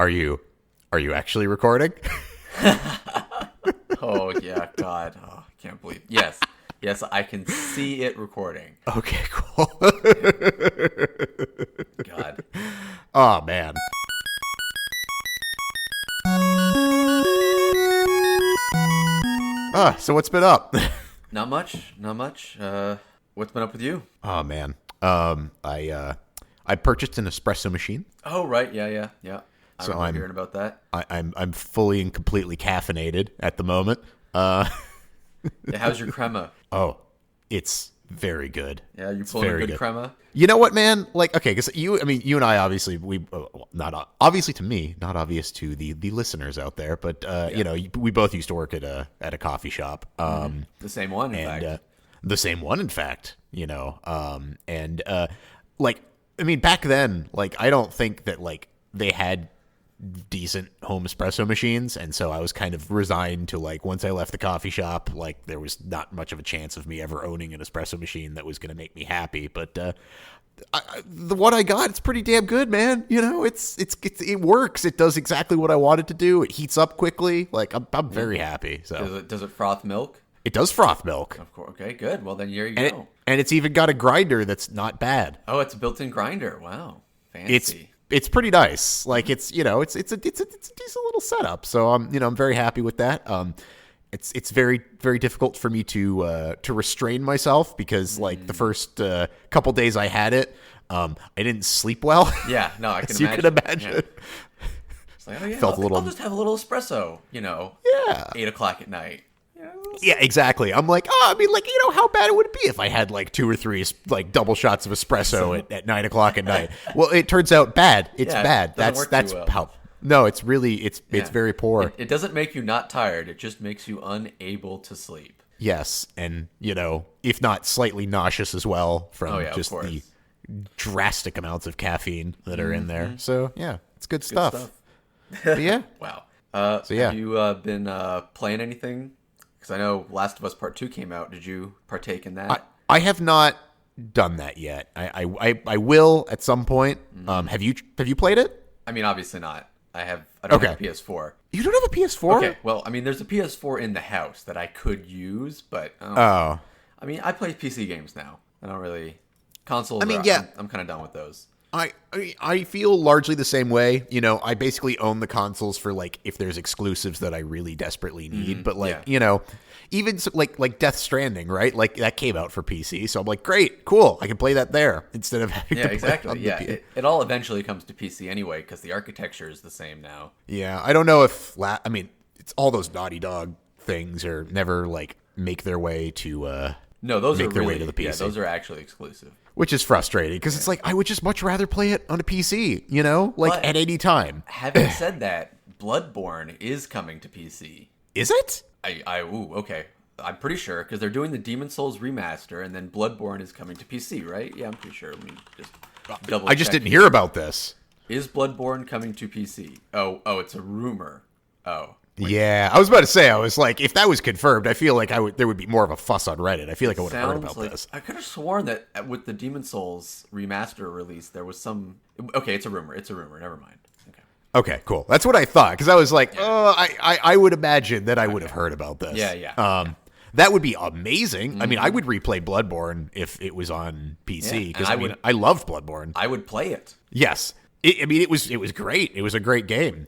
Are you actually recording? Oh, yeah, God. Oh, I can't believe. Yes. Yes, I can see it recording. Okay, cool. God. Oh, man. So what's been up? Not much. Not much. What's been up with you? Oh, man. I purchased an espresso machine. Oh, right. Yeah. I So remember hearing about that. I'm fully and completely caffeinated at the moment. Yeah, how's your crema? Oh, it's very good. Yeah, you pulling a good crema? You know what, man? Like, okay, because you and I obviously not obviously to me, not obvious to the listeners out there, but we both used to work at a coffee shop. The same one, in fact. The same one, in fact. Back then, like, I don't think that like they had decent home espresso machines, and so I was kind of resigned to, like, once I left the coffee shop, like, there was not much of a chance of me ever owning an espresso machine that was going to make me happy. But the one I got, it's pretty damn good, man. It works. It does exactly what I want it to do. It heats up quickly. Like, I'm very happy. So Does it froth milk? it does froth milk. Of course. Okay, good. Well, then here you And go. it's even got a grinder that's not bad. Oh, it's a built-in grinder. Wow. Fancy. It's pretty nice. Like, it's a decent little setup. So I'm very happy with that. It's very, very difficult for me to restrain myself because, like, the first couple days I had it, I didn't sleep well. Yeah, no, I can As imagine. you can imagine. Yeah. It's like, oh yeah, Felt a little- I'll just have a little espresso, Yeah. 8 o'clock at night. Yeah, exactly. I'm like, how bad it would be if I had like 2 or 3 like double shots of espresso at 9 o'clock at night. Well, it turns out bad. It's bad. It doesn't work That's too well. how. No, it's really it's very poor. It doesn't make you not tired. It just makes you unable to sleep. Yes, and if not slightly nauseous as well from Of just course. the drastic amounts of caffeine that are in there. So yeah, it's good stuff. But yeah. Wow. yeah. Have you been playing anything? Because I know Last of Us Part 2 came out. Did you partake in that? I have not done that yet. I will at some point. Have you played it? I mean, obviously not. I don't have a PS4. You don't have a PS4? Okay, well, I mean, there's a PS4 in the house that I could use, but Oh. I mean, I play PC games now. I don't really consoles. I'm kind of done with those. I feel largely the same way. I basically own the consoles for, like, if there's exclusives that I really desperately need. But like, even like Death Stranding, right? Like, that came out for PC, so I'm like, great, cool, I can play that there instead of having to play Exactly. on the Yeah, it all eventually comes to PC anyway because the architecture is the same now. Yeah, I don't know if it's all those Naughty Dog things are never like make their way to No, those make are their really, way to the PC. Yeah, those are actually exclusive. Which is frustrating because it's like I would just much rather play it on a PC, But at any time. Having said that, Bloodborne is coming to PC. Is it? Okay. I'm pretty sure because they're doing the Demon Souls remaster, and then Bloodborne is coming to PC, right? Yeah, I'm pretty sure. Let me just double. I just check didn't hear about this. Is Bloodborne coming to PC? Oh, it's a rumor. Oh, Yeah, I was about to say, I was like, if that was confirmed, I feel like there would be more of a fuss on Reddit. I feel like I would have heard about this. I could have sworn that with the Demon Souls remaster release, there was some. Okay, it's a rumor. Never mind. Okay, cool. That's what I thought because I was like, I would imagine that I would have heard about this. Yeah. That would be amazing. I mean, I would replay Bloodborne if it was on PC because I loved Bloodborne. I would play it. Yes, it was great. It was a great game.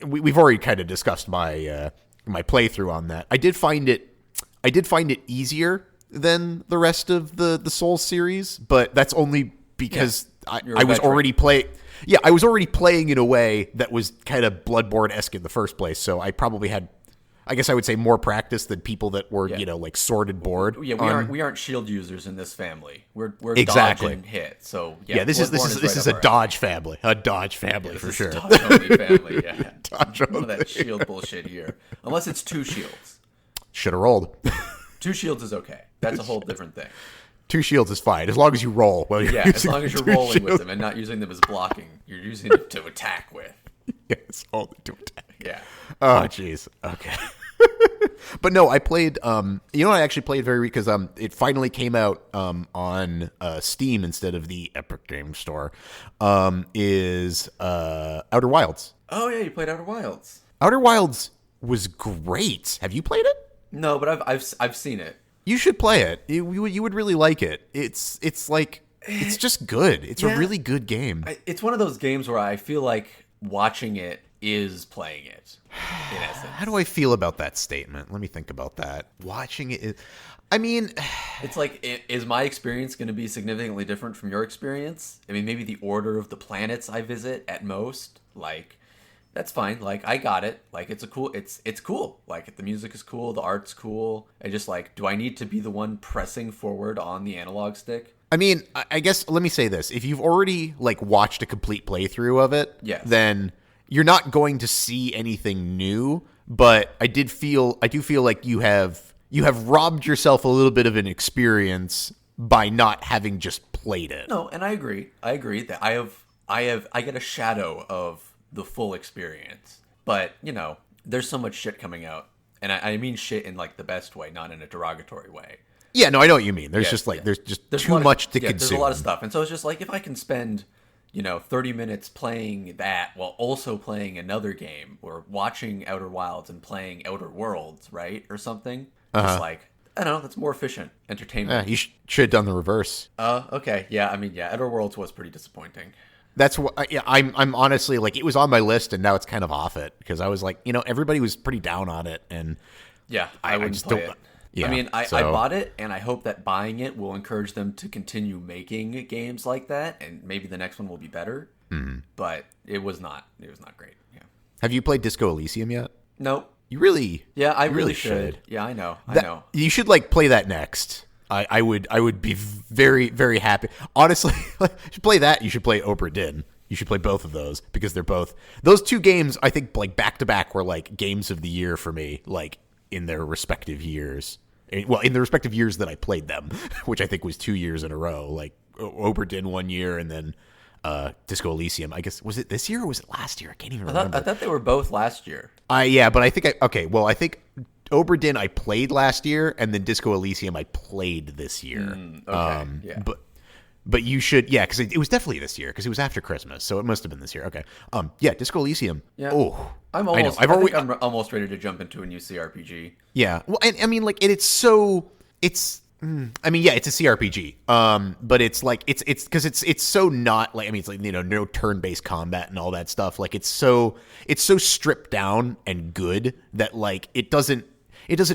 We've already kind of discussed my my playthrough on that. I did find it easier than the rest of the Souls series, but that's only because I was already playing. Yeah, I was already playing in a way that was kind of Bloodborne-esque in the first place, so I probably had, I guess I would say, more practice than people that were, like sworded board. Yeah, we aren't shield users in this family. We're Exactly. dodge and hit. So this is a dodge family, for sure. Dodge only family. Yeah, Dodge none of only. that shield bullshit here, unless it's 2 shields. Should have rolled. 2 shields is okay. That's a whole different thing. 2 shields is fine as long as you roll. As long as you're rolling with them and not using them as blocking. You're using them to attack with. Yes, only to attack. Yeah. Oh, jeez. Okay. But no, I played. I actually played because it finally came out on Steam instead of the Epic Games Store. Is Outer Wilds. Oh yeah, you played Outer Wilds. Outer Wilds was great. Have you played it? No, but I've seen it. You should play it. You would really like it. It's just good. It's a really good game. It's one of those games where I feel like watching it is playing it, in essence. How do I feel about that statement? Let me think about that. Watching it is, I mean, it's like, is my experience going to be significantly different from your experience? I mean, maybe the order of the planets I visit at most, like, that's fine. Like, I got it. Like, it's cool. Like, the music is cool, the art's cool. I just, like, do I need to be the one pressing forward on the analog stick? I mean, I guess, let me say this. If you've already, like, watched a complete playthrough of it, yes, then you're not going to see anything new, but I do feel like you have robbed yourself a little bit of an experience by not having just played it. No, and I agree that I get a shadow of the full experience. But, there's so much shit coming out. And I mean shit in, like, the best way, not in a derogatory way. Yeah, no, I know what you mean. There's there's too much to consume. There's a lot of stuff. And so it's just like, if I can spend 30 minutes playing that while also playing another game, or watching Outer Wilds and playing Outer Worlds, right? Or something. Just like, I don't know, that's more efficient entertainment. You should have done the reverse. Okay. Yeah, I mean, yeah, Outer Worlds was pretty disappointing. That's what I'm honestly, like, it was on my list and now it's kind of off it because I was like, everybody was pretty down on it, and yeah, I wouldn't play it. Yeah, I mean, I bought it, and I hope that buying it will encourage them to continue making games like that, and maybe the next one will be better. Mm-hmm. But it was not. It was not great. Yeah. Have you played Disco Elysium yet? Nope. You really? Yeah, I really should. Yeah, I know. You should, like, play that next. I would be very, very happy. Honestly, you should play that. You should play Obra Dinn. You should play both of those because they're both those two games. I think, like, back to back were like games of the year for me, like, in their respective years. Well, in the respective years that I played them, which I think was 2 years in a row. Like, Obra Dinn 1 year, and then Disco Elysium. I guess, was it this year or was it last year? I can't even remember. I thought they were both last year. Yeah, but I think I think Obra Dinn I played last year, and then Disco Elysium I played this year. Okay, yeah. But you should, yeah, because it was definitely this year, because it was after Christmas, so it must have been this year. Okay, yeah, Disco Elysium. Yeah. Oh, I'm almost ready to jump into a new CRPG. Yeah, well, and I mean, like, it's I mean, yeah, it's a CRPG. But it's like it's because it's so not like, I mean, it's like, no turn-based combat and all that stuff. Like, it's so stripped down and good that, like, it doesn't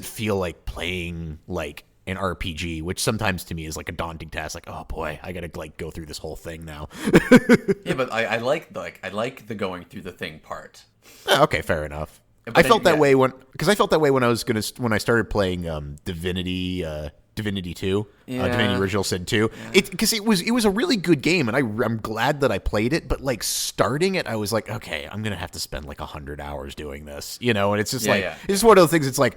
feel like playing, like, an RPG, which sometimes to me is like a daunting task. Like, oh boy, I gotta, like, go through this whole thing now. Yeah, but I like the going through the thing part. Okay, fair enough. I felt that way when I started playing Divinity 2, Divinity Original Sin 2. Yeah. Because it was a really good game, and I'm glad that I played it. But, like, starting it, I was like, okay, I'm gonna have to spend like 100 hours doing this, and it's just it's just one of those things. It's like,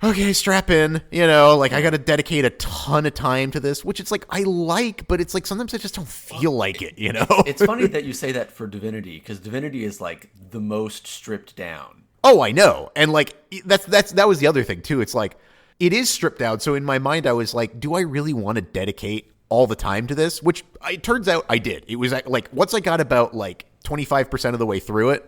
okay, strap in, like, I got to dedicate a ton of time to this, which it's like, I like, but it's like, sometimes I just don't feel like it, It's funny that you say that for Divinity, because Divinity is, like, the most stripped down. Oh, I know. And, like, that was the other thing too. It's like, it is stripped down. So in my mind, I was like, do I really want to dedicate all the time to this? Which it turns out I did. It was like, once I got about, like, 25% of the way through it,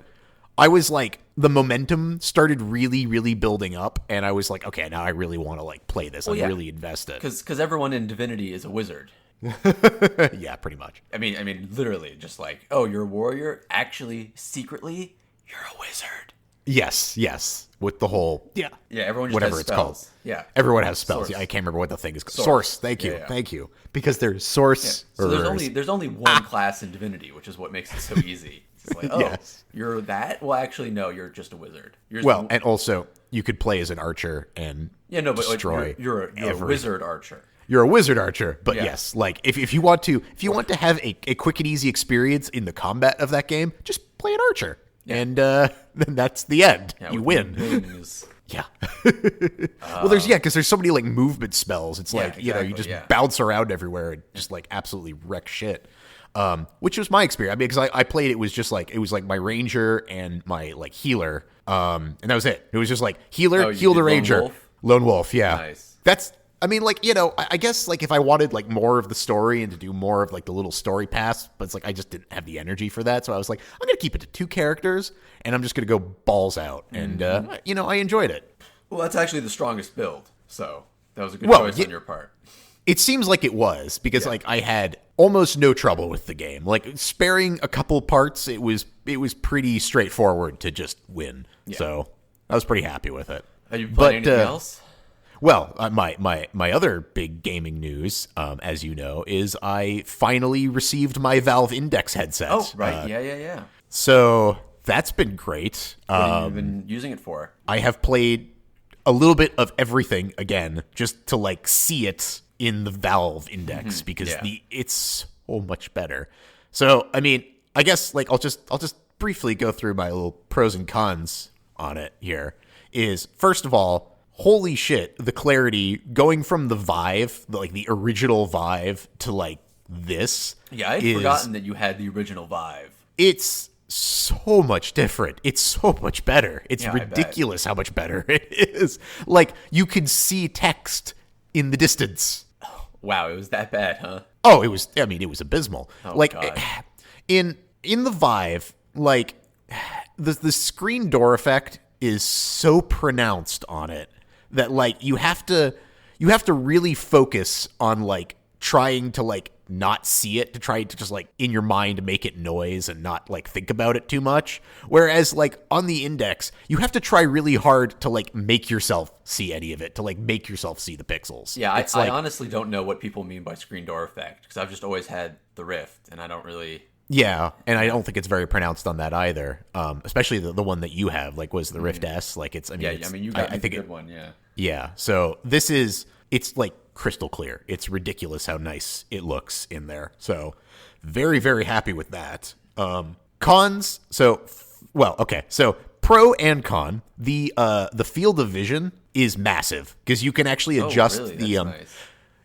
I was like, the momentum started really, really building up, and I was like, okay, now I really want to, like, play this. Really invest it. Because everyone in Divinity is a wizard. Yeah, pretty much. I mean, literally, just like, oh, you're a warrior. Actually, secretly, you're a wizard. Yes. With the whole everyone just whatever has it's spells. called. Yeah, everyone has spells. Source. Yeah, I can't remember what the thing is called. Source. Thank you. Because there's source. Yeah. So there's only one class in Divinity, which is what makes it so easy. It's like, oh, you're that? Well, actually, no, you're just a wizard. And also, you could play as an archer and destroy. You're a wizard archer. You're a wizard archer, but yes, like, if you want to have a quick and easy experience in the combat of that game, just play an archer, and then that's the end. You win. Yeah. Well, because there's so many, like, movement spells. It's like, you just bounce around everywhere and just, like, absolutely wreck shit. which was my experience. I mean, because I played, it was like my ranger and my like healer, and that was it. It was just like healer, heal the ranger, lone wolf. Yeah, nice. That's. I mean, like, I guess like if I wanted like more of the story and to do more of like the little story paths, but it's like I just didn't have the energy for that, so I was like, I'm gonna keep it to 2 characters, and I'm just gonna go balls out, and I enjoyed it. Well, that's actually the strongest build, so that was a good choice on your part. It seems like it was, because like I had almost no trouble with the game. Like sparing a couple parts, it was pretty straightforward to just win. Yeah. So I was pretty happy with it. Have you played anything else? Well, my other big gaming news, as you know, is I finally received my Valve Index headset. Oh, right. Yeah. So that's been great. What have you been using it for? I have played a little bit of everything again, just to like see it in the Valve Index, because it's so much better. So, I mean, I guess like I'll just briefly go through my little pros and cons on it here. Is first of all, holy shit, the clarity going from the Vive, like the original Vive, to like this. Yeah, I'd forgotten that you had the original Vive. It's so much different. It's so much better. It's ridiculous how much better it is. Like, you could see text in the distance. Wow, it was that bad, huh? Oh, it was abysmal. Oh, like, God. in the Vive, like, the screen door effect is so pronounced on it that like you have to really focus on like trying to like not see it, to try to just like in your mind make it noise and not like think about it too much. Whereas like on the Index, you have to try really hard to like make yourself see any of it, to like make yourself see the pixels. Yeah, I honestly don't know what people mean by screen door effect, because I've just always had the Rift and I don't really... Yeah, and I don't think it's very pronounced on that either. Especially the one that you have, like, was the Rift S. Like, it's, I mean, you got a good one, yeah. Yeah, so it's like crystal clear. It's ridiculous how nice it looks in there. So, very, very happy with that. Cons, so pro and con, the field of vision is massive, because you can actually adjust nice.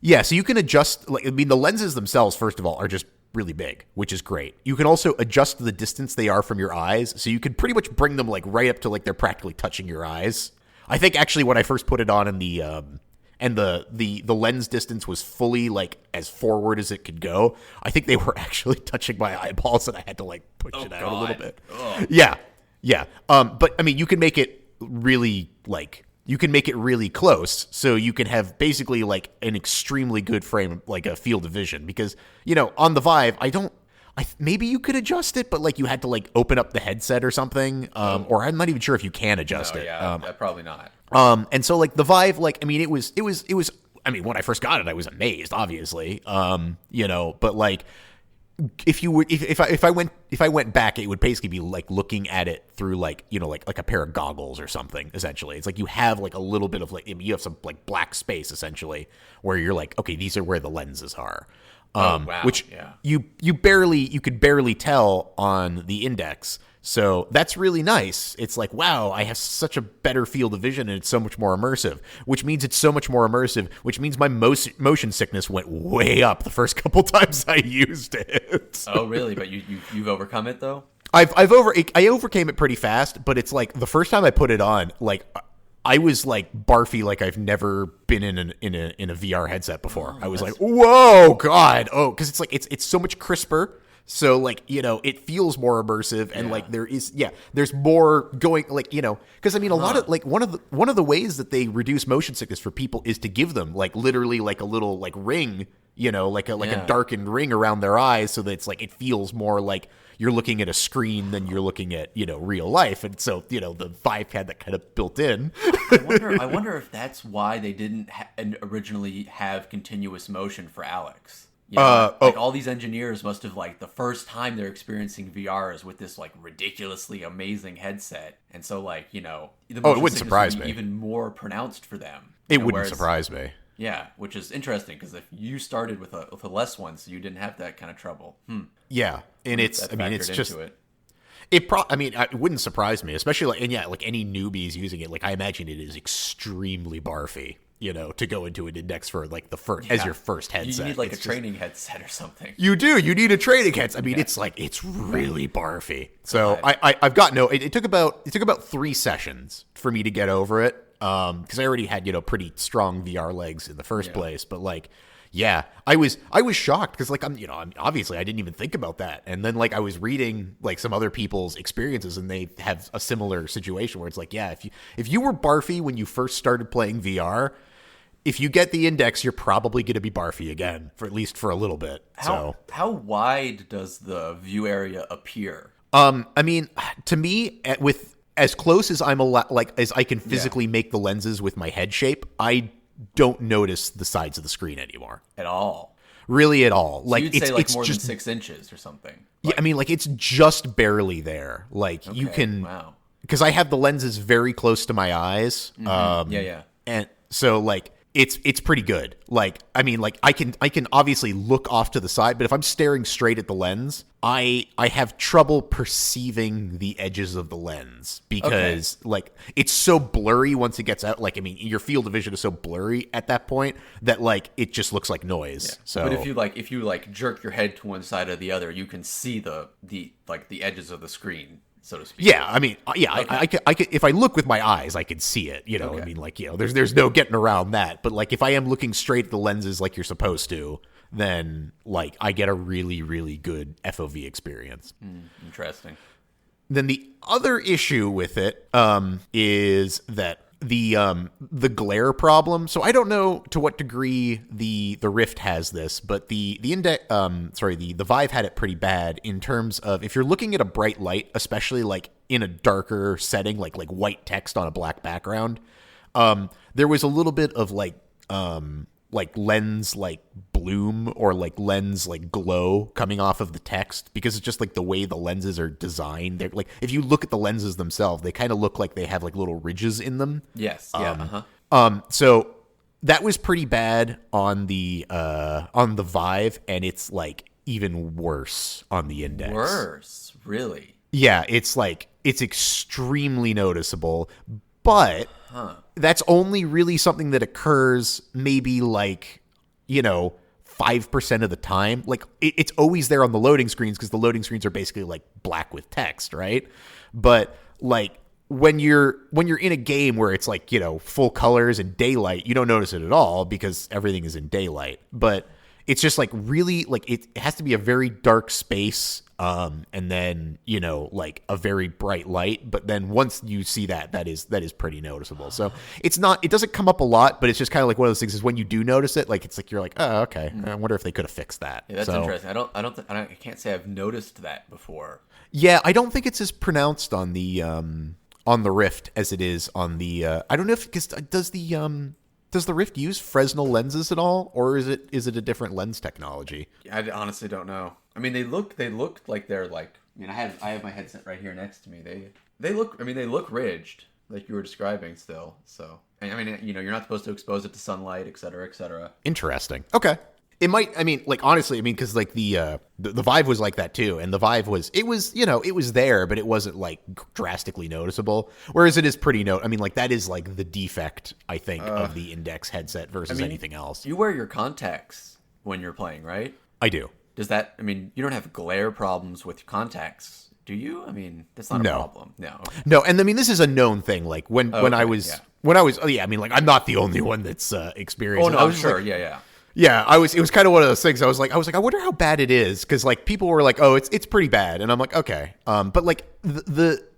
Yeah, so you can adjust, like, I mean, the lenses themselves, first of all, are just really big, which is great. You can also adjust the distance they are from your eyes, so you can pretty much bring them like right up to like they're practically touching your eyes. I think actually when I first put it on, and the lens distance was fully like as forward as it could go, I think they were actually touching my eyeballs, and I had to like push it out a little bit. Oh. Yeah. But I mean, you can make it really close, so you can have basically like an extremely good frame, like a field of vision, because, on the Vive, maybe you could adjust it, but like you had to like open up the headset or something, or I'm not even sure if you can adjust it. Yeah, probably not. And so like the Vive, like, I mean, it was, I mean, when I first got it, I was amazed, obviously, but like, if I went back, it would basically be like looking at it through like a pair of goggles or something. Essentially, it's like you have like a little bit of like, you have some like black space essentially, where you're like, okay, these are where the lenses are, which you could barely tell on the Index. So that's really nice. It's like, wow, I have such a better field of vision, and it's so much more immersive, which means which mees my motion sickness went way up the first couple times I used it. Oh, really? But you've overcome it, though? I overcame it pretty fast, but it's like the first time I put it on, like I was like barfy, like I've never been in a VR headset before. I was like, whoa, God. Oh, because it's like it's so much crisper. So like, it feels more immersive, and like there's more going, like, because I mean, a lot of like one of the ways that they reduce motion sickness for people is to give them like literally like a little like ring, like a darkened ring around their eyes, so that it's like it feels more like you're looking at a screen than you're looking at real life. And so the Vive had that kind of built in. I wonder if that's why they didn't originally have continuous motion for Alex. All these engineers must have, like, the first time they're experiencing VR is with this like ridiculously amazing headset, and so like the it wouldn't surprise me, even more pronounced for them. It wouldn't surprise me. Yeah, which is interesting, because if you started with a less one, so you didn't have that kind of trouble. Yeah, and it's just it wouldn't surprise me, especially like any newbies using it. Like, I imagine it is extremely barfy. to go into an Index for like as your first headset. You need like a training headset or something. You do. You need a training headset. I mean, it's really barfy. So I've got it took about 3 sessions for me to get over it. Because I already had pretty strong VR legs in the first place, but like. Yeah, I was shocked because like I'm obviously I didn't even think about that, and then like I was reading like some other people's experiences, and they have a similar situation where it's like, yeah, if you were barfy when you first started playing VR, if you get the Index, you're probably going to be barfy again for at least for a little bit. How wide does the view area appear? I mean, to me, with as close as as I can physically make the lenses with my head shape, I don't notice the sides of the screen anymore at all. Really, at all. So like you'd say like more just, than 6 inches or something. Yeah, I mean, like it's just barely there. Like you can, because I have the lenses very close to my eyes. Yeah. And so like it's pretty good. Like I mean, like I can obviously look off to the side, but if I'm staring straight at the lens, I have trouble perceiving the edges of the lens because like it's so blurry once it gets out. Like I mean, your field of vision is so blurry at that point that like it just looks like noise. Yeah. So, but if you jerk your head to one side or the other, you can see the edges of the screen, so to speak. Yeah, I mean, I can if I look with my eyes, I can see it. I mean, like there's no getting around that. But like if I am looking straight at the lenses like you're supposed to, then like I get a really, really good FOV experience. Interesting. Then the other issue with it is that the glare problem. So I don't know to what degree the Rift has this, but the Vive had it pretty bad in terms of if you're looking at a bright light, especially like in a darker setting, like white text on a black background. There was a little bit of like lens like bloom or like lens like glow coming off of the text because it's just like the way the lenses are designed. They're like if you look at the lenses themselves, they kind of look like they have like little ridges in them. Yes. Yeah. So that was pretty bad on the Vive, and it's like even worse on the Index. Worse, really? Yeah, it's extremely noticeable, but that's only really something that occurs maybe like, 5% of the time. Like it's always there on the loading screens because the loading screens are basically like black with text, right? But like when you're in a game where it's like, full colors and daylight, you don't notice it at all because everything is in daylight. But it's just like really like it has to be a very dark space. And then, like a very bright light, but then once you see that is pretty noticeable. So it doesn't come up a lot, but it's just kind of like one of those things is when you do notice it, like, it's like, you're like, oh, okay. I wonder if they could have fixed that. Yeah, that's interesting. I can't say I've noticed that before. Yeah. I don't think it's as pronounced on the Rift as it is on the, I don't know because does the Rift use Fresnel lenses at all, or is it a different lens technology? I honestly don't know. I mean, they look like they're like. I mean, I have my headset right here next to me. They look ridged, like you were describing still. So, I mean, you're not supposed to expose it to sunlight, et cetera, et cetera. Interesting. Okay. It might. I mean, like honestly, I mean, because like the Vive was like that too, and the Vive was there, but it wasn't like drastically noticeable. Whereas it is pretty I mean, like that is like the defect I think of the Index headset versus anything else. You wear your contacts when you're playing, right? I do. Does that? I mean, you don't have glare problems with contacts, do you? I mean, that's not a problem. No. Okay. No, and I mean, this is a known thing. Like when I was. I mean, like I'm not the only one that's experienced. Oh no, I'm sure. Like, yeah. Yeah, it was kind of one of those things. I was like, I wonder how bad it is because like people were like, oh, it's pretty bad, and I'm like, okay, but like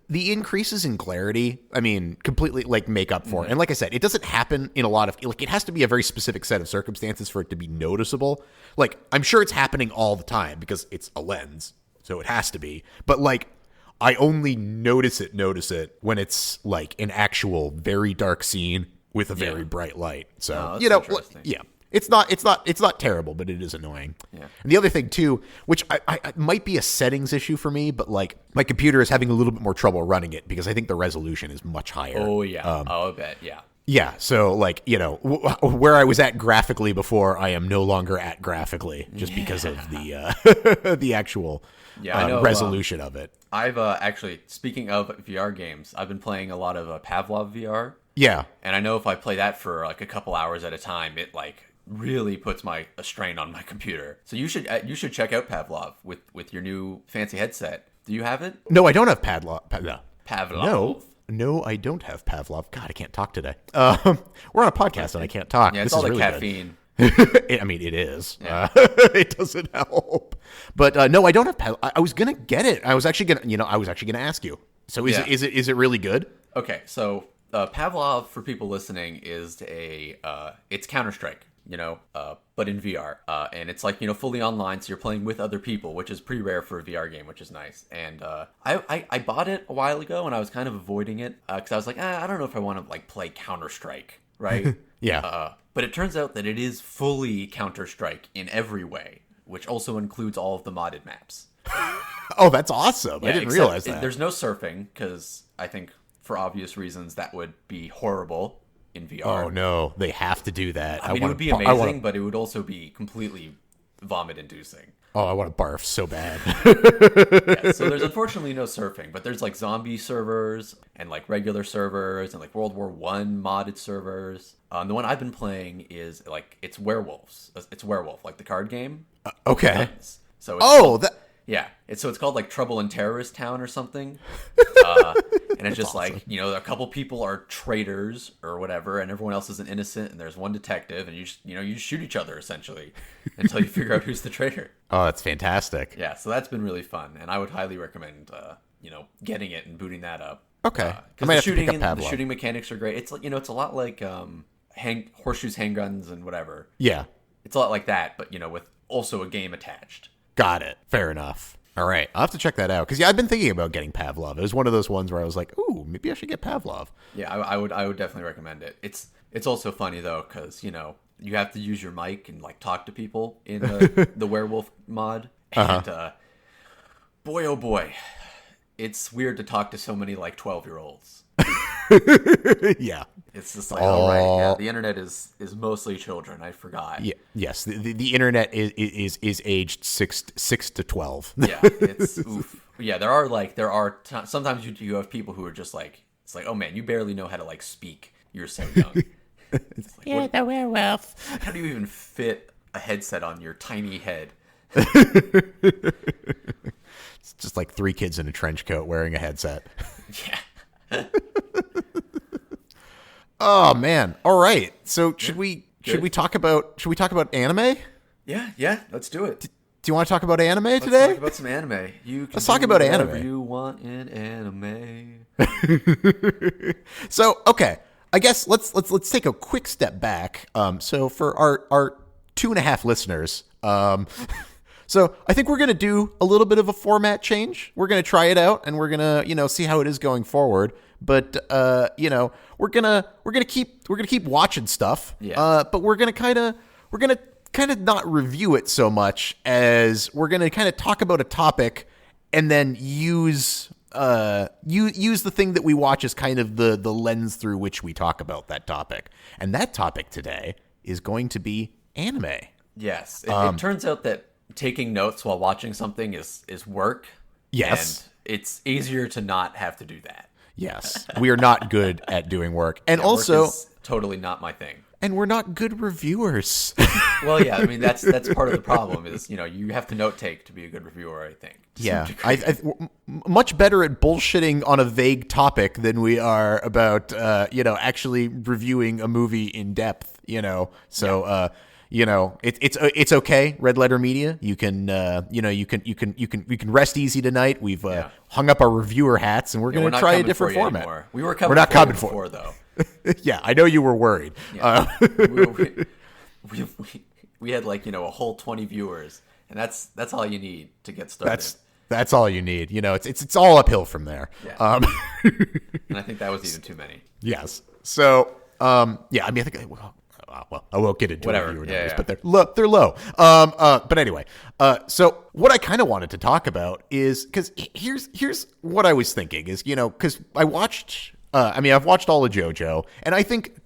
the increases in clarity, I mean, completely like make up for it. And like I said, it doesn't happen in a lot of like it has to be a very specific set of circumstances for it to be noticeable. Like I'm sure it's happening all the time because it's a lens, so it has to be. But like I only notice it when it's like an actual very dark scene with a very bright light. So yeah. It's not terrible, but it is annoying. Yeah. And the other thing too, which I might be a settings issue for me, but like my computer is having a little bit more trouble running it because I think the resolution is much higher. Oh yeah. I bet. Yeah. Yeah. So like, where I was at graphically before, I am no longer at graphically just because of the the actual resolution of it. I've actually, speaking of VR games, I've been playing a lot of Pavlov VR. Yeah. And I know if I play that for like a couple hours at a time, it like really puts a strain on my computer. So you should check out Pavlov with your new fancy headset. Do you have it? No, I don't have no. Pavlov. No, I don't have Pavlov. God, I can't talk today. We're on a podcast and I can't talk. Yeah, it's this all is the really caffeine. I mean, it is. Yeah. It doesn't help. But no, I don't have Pavlov. I was gonna get it. I was actually gonna ask you. So is it really good? Okay, so Pavlov, for people listening, is it's Counter-Strike, but in VR. And it's like, fully online, so you're playing with other people, which is pretty rare for a VR game, which is nice. And I bought it a while ago, and I was kind of avoiding it, because I was like, I don't know if I want to, like, play Counter-Strike, right? Yeah. But it turns out that it is fully Counter-Strike in every way, which also includes all of the modded maps. Oh, that's awesome. I didn't realize that. There's no surfing, because I think, for obvious reasons, that would be horrible in VR. Oh, no. They have to do that. I mean, it would be amazing, but it would also be completely vomit-inducing. Oh, I want to barf so bad. Yeah, so there's unfortunately no surfing, but there's like zombie servers and like regular servers and like World War I modded servers. The one I've been playing is like it's werewolves. It's werewolf, like the card game. Okay. So it's yeah. It's called like Trouble in Terrorist Town or something. And it's just awesome. Like, a couple people are traitors or whatever, and everyone else is an innocent, and there's one detective, and you just shoot each other essentially until you figure out who's the traitor. Oh, that's fantastic. Yeah, so that's been really fun, and I would highly recommend getting it and booting that up. Okay. Because the shooting mechanics are great. It's it's a lot like horseshoes, handguns, and whatever. Yeah. It's a lot like that, but with also a game attached. Got it. Fair enough. All right. I'll have to check that out. Because, I've been thinking about getting Pavlov. It was one of those ones where I was like, ooh, maybe I should get Pavlov. Yeah, I would definitely recommend it. It's also funny, though, because, you have to use your mic and, like, talk to people in the werewolf mod. And, boy, oh boy, it's weird to talk to so many, like, 12-year-olds. Yeah. It's just like, all right, yeah, the internet is mostly children. I forgot. Yeah, yes, the internet is aged 6 to 12. Yeah, it's oof. Yeah, sometimes you have people who are just like, it's like, oh man, you barely know how to like speak. You're so young. Like, the werewolf. How do you even fit a headset on your tiny head? It's just like 3 kids in a trench coat wearing a headset. Yeah. Oh man! All right. So should we talk about anime? Yeah. Let's do it. Do you want to talk about anime today? Let's talk about some anime. Let's talk about anime. You want in anime. So okay, I guess let's take a quick step back. So for our 2.5 listeners, so I think we're gonna do a little bit of a format change. We're gonna try it out, and we're gonna see how it is going forward. But we're gonna keep watching stuff. Yeah. But we're gonna kind of not review it so much as we're gonna kind of talk about a topic and then use the thing that we watch as kind of the lens through which we talk about that topic. And that topic today is going to be anime. Yes. It turns out that taking notes while watching something is work. Yes. And it's easier to not have to do that. Yes, we are not good at doing work, and work also is totally not my thing. And we're not good reviewers. Well, yeah, I mean that's part of the problem is you have to note take to be a good reviewer. I think. Yeah, we're much better at bullshitting on a vague topic than we are about actually reviewing a movie in depth. So. Yeah. It's okay. Red Letter Media. You can rest easy tonight. We've hung up our reviewer hats, and we're going to try a different format. Anymore. We were coming before, though. Yeah, I know you were worried. Yeah. We had a whole 20 viewers, and that's all you need to get started. That's all you need. It's all uphill from there. Yeah. And I think that was even too many. Yes. So I think. Well, I won't get into viewer numbers, but they're low. But anyway, so what I kind of wanted to talk about is because here's what I was thinking is because I've watched all of JoJo, and I think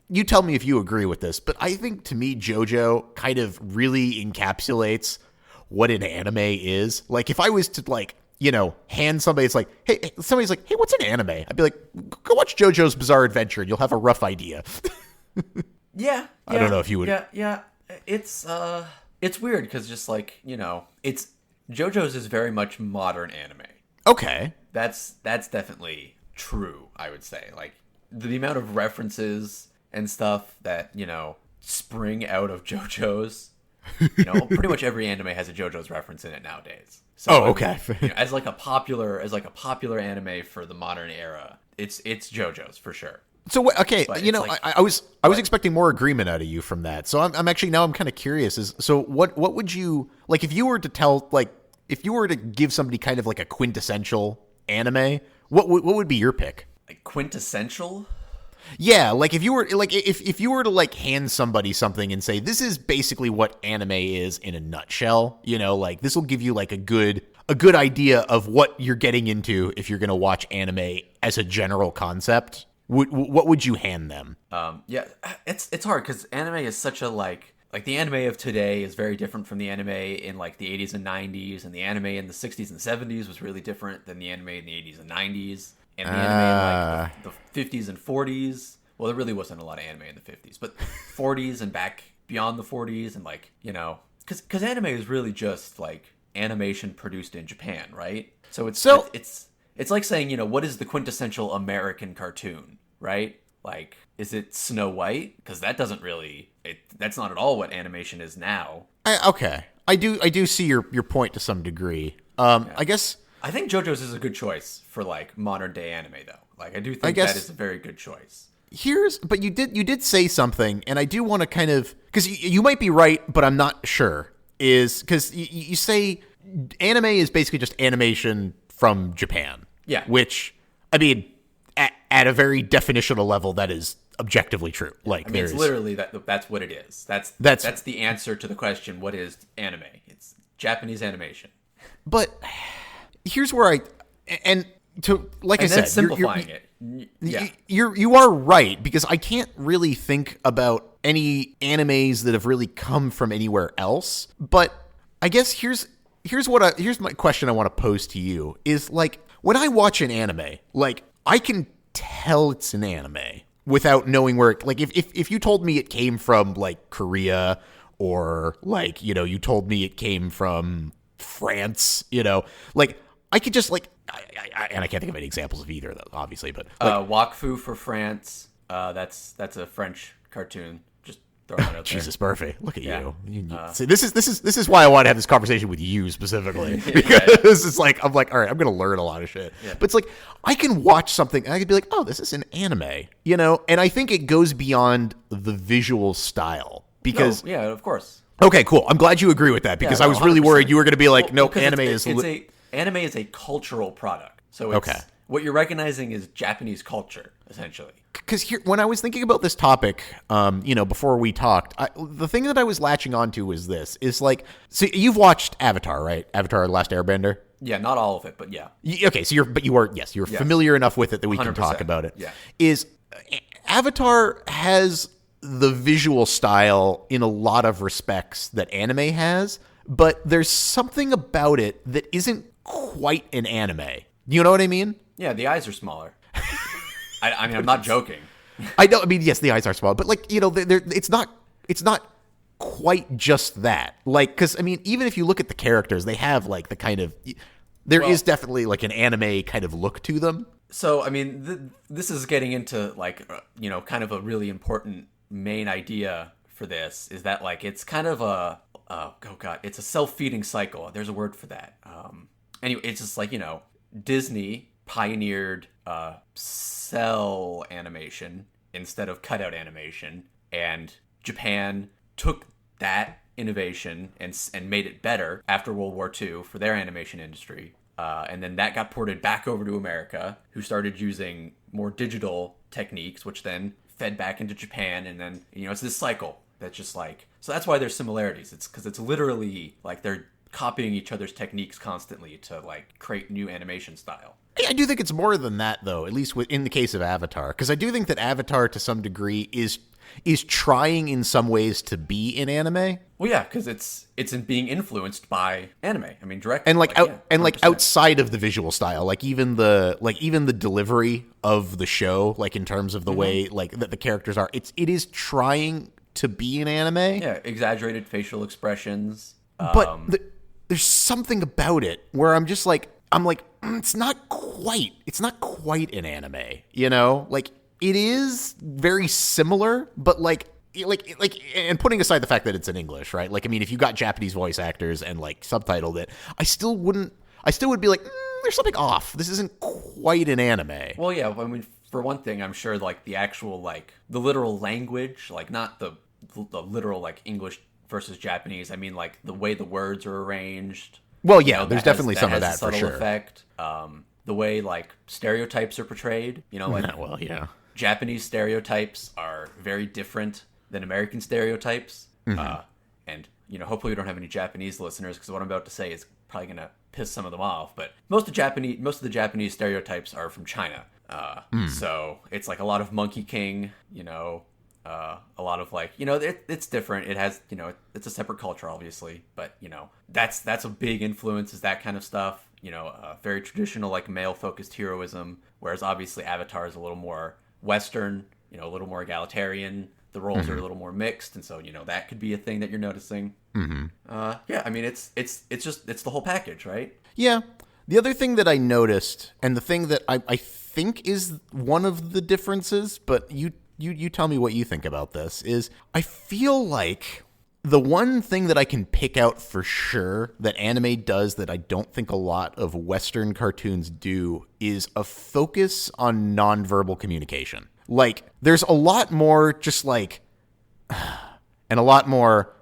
you tell me if you agree with this, but I think to me JoJo kind of really encapsulates what an anime is. Like if I was to hand somebody, it's like, hey, somebody's like, hey, what's an anime? I'd be like, go watch JoJo's Bizarre Adventure and you'll have a rough idea. Yeah. I don't know if you would. Yeah. It's weird because just like, it's JoJo's is very much modern anime. Okay. That's definitely true, I would say. Like the amount of references and stuff that, spring out of JoJo's. Pretty much every anime has a JoJo's reference in it nowadays. So okay. As like a popular anime for the modern era, it's JoJo's for sure. So okay, But I was expecting more agreement out of you from that. So I'm actually now I'm kind of curious. So what would you like if you were to give somebody kind of like a quintessential anime? What would be your pick? Like quintessential? Yeah, like if you were to like hand somebody something and say this is basically what anime is in a nutshell, like this will give you like a good idea of what you're getting into if you're going to watch anime as a general concept. What would you hand them? Yeah, it's hard because anime is such a like the anime of today is very different from the anime in like the 80s and 90s, and the anime in the 60s and 70s was really different than the anime in the 80s and 90s. And the anime in like the 50s and 40s, well, there really wasn't a lot of anime in the 50s, but 40s and back beyond the 40s, and like, because anime is really just like animation produced in Japan, right? So it's like saying, what is the quintessential American cartoon, right? Like, is it Snow White? Because that doesn't really, that's not at all what animation is now. Okay, I do see your point to some degree. Yeah. I think JoJo's is a good choice for like modern day anime though. Like I do think that is a very good choice. But you did say something, and I do want to kind of, because you might be right, but I'm not sure. Is because you say anime is basically just animation from Japan. Yeah. Which, I mean, at a very definitional level, that is objectively true. Like, it's literally that's what it is. That's the answer to the question: what is anime? It's Japanese animation. But here's where like I said, simplifying it. Yeah, you are right, because I can't really think about any animes that have really come from anywhere else. But I guess here's my question I want to pose to you is, like, when I watch an anime, like, I can tell it's an anime without knowing where like if you told me it came from like Korea, or like, you told me it came from France, like I could just like and I can't think of any examples of either of those, obviously, but like, Wakfu for France, that's a French cartoon. Just throwing that out there. Jesus Murphy, look at you. See, this is why I want to have this conversation with you specifically, because it's like I'm like, all right, I'm gonna learn a lot of shit. Yeah. But it's like I can watch something and I could be like, oh, this is an anime, and I think it goes beyond the visual style because yeah, of course. Okay, cool. I'm glad you agree with that, because I was really worried you were going to be like, nope, anime is... Anime is a cultural product. So what you're recognizing is Japanese culture, essentially. Because when I was thinking about this topic, before we talked, the thing that I was latching onto was this. Is like, so you've watched Avatar, right? Avatar: The Last Airbender? Yeah, not all of it, but yeah. Okay, so you're familiar enough with it that we can talk about it. Yeah. Avatar has the visual style in a lot of respects that anime has, but there's something about it that isn't quite an anime. You know what I mean? Yeah, the eyes are smaller. I mean, I'm not joking. I know. I mean, yes, the eyes are small, but like, it's not quite just that. Like, because I mean, even if you look at the characters, they have like the kind of there is definitely like an anime kind of look to them. So I mean, this is getting into like kind of a really important main idea for this, is that like it's kind of it's a self-feeding cycle. There's a word for that. Anyway, it's just like, Disney pioneered cell animation instead of cutout animation, and Japan took that innovation and made it better after World War II for their animation industry. And then that got ported back over to America, who started using more digital techniques, which then fed back into Japan. And then, it's this cycle that's just like, so that's why there's similarities. It's because it's literally like they're copying each other's techniques constantly to like create new animation style. I do think it's more than that, though, at least in the case of Avatar, because I do think that Avatar to some degree is, is trying in some ways to be in anime. Well, yeah, because it's in being influenced by anime. I mean, directly. And like, yeah, like 100%. outside of the visual style, like even the delivery of the show, like in terms of the way like that the characters are, it is trying to be an anime. Yeah, exaggerated facial expressions. But there's something about it where I'm like, it's not quite an anime, you know? Like, it is very similar, but like, and putting aside the fact that it's in English, right? Like, I mean, if you got Japanese voice actors and like subtitled it, I still would be like, there's something off. This isn't quite an anime. Well, yeah, I mean, for one thing, I'm sure like the actual like the literal language, like not the literal like English versus Japanese. I mean, like the way the words are arranged. Well, yeah, there's definitely some of that for sure. Effect. The way like stereotypes are portrayed, you know, like well, yeah. Japanese stereotypes are very different than American stereotypes. And you know, hopefully we don't have any Japanese listeners because what I'm about to say is probably gonna piss some of them off. But most of the Japanese stereotypes are from China. So it's like a lot of Monkey King, you know, a lot of like, you know, it's different. It has, you know, it's a separate culture, obviously, but you know, that's a big influence is that kind of stuff. You know, very traditional like male focused heroism, whereas obviously Avatar is a little more Western, you know, a little more egalitarian. The roles are a little more mixed, and so you know that could be a thing that you're noticing. Yeah, I mean it's the whole package, right? Yeah. The other thing that I noticed, and the thing that I think is one of the differences, but you tell me what you think about this, is I feel like the one thing that I can pick out for sure that anime does that I don't think a lot of Western cartoons do is a focus on nonverbal communication. Like, there's a lot more just like, and a lot more,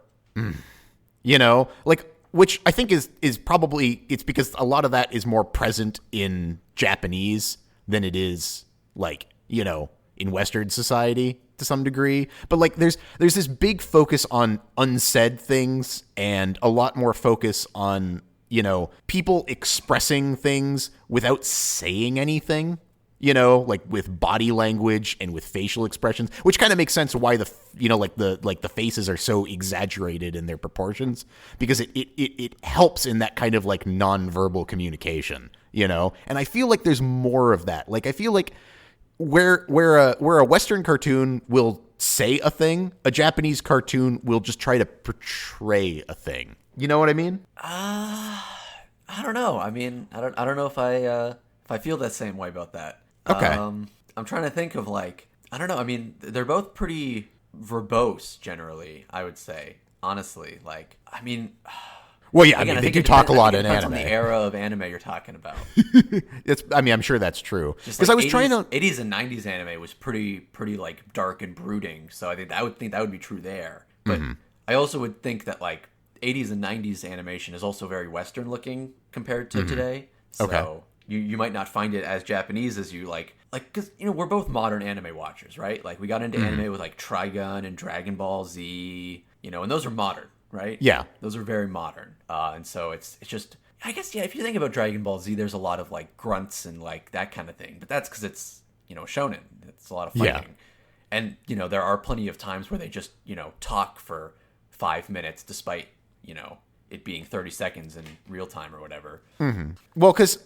you know, like, which I think is probably, it's because a lot of that is more present in Japanese than it is like, you know, in Western society to some degree. But like, there's this big focus on unsaid things and a lot more focus on, you know, people expressing things without saying anything. You know, like with body language and with facial expressions, which kind of makes sense why the faces are so exaggerated in their proportions, because it helps in that kind of like nonverbal communication, you know? And I feel like there's more of that. Like, I feel like where a Western cartoon will say a thing, a Japanese cartoon will just try to portray a thing. You know what I mean? I don't know. I mean, I don't know if I feel that same way about that. Okay. I'm trying to think of like, I don't know. I mean, they're both pretty verbose generally, I would say. Honestly, like, I mean, well, yeah, again, I mean, they do talk a lot in anime. On the era of anime you're talking about. I mean, I'm sure that's true. Because like, I was 80s, trying to 80s and 90s anime was pretty like dark and brooding. So I think that would be true there. But I also would think that like 80s and 90s animation is also very Western looking compared to today. So Okay. You might not find it as Japanese as you like, because, you know, we're both modern anime watchers, right? Like, we got into anime with, like, Trigun and Dragon Ball Z, you know, and those are modern, right? Yeah. Those are very modern. And so it's just, I guess, yeah, if you think about Dragon Ball Z, there's a lot of, like, grunts and, like, that kind of thing. But that's because it's, you know, shonen. It's a lot of fighting. Yeah. And, you know, there are plenty of times where they just, you know, talk for 5 minutes despite, you know, it being 30 seconds in real time or whatever. Well, because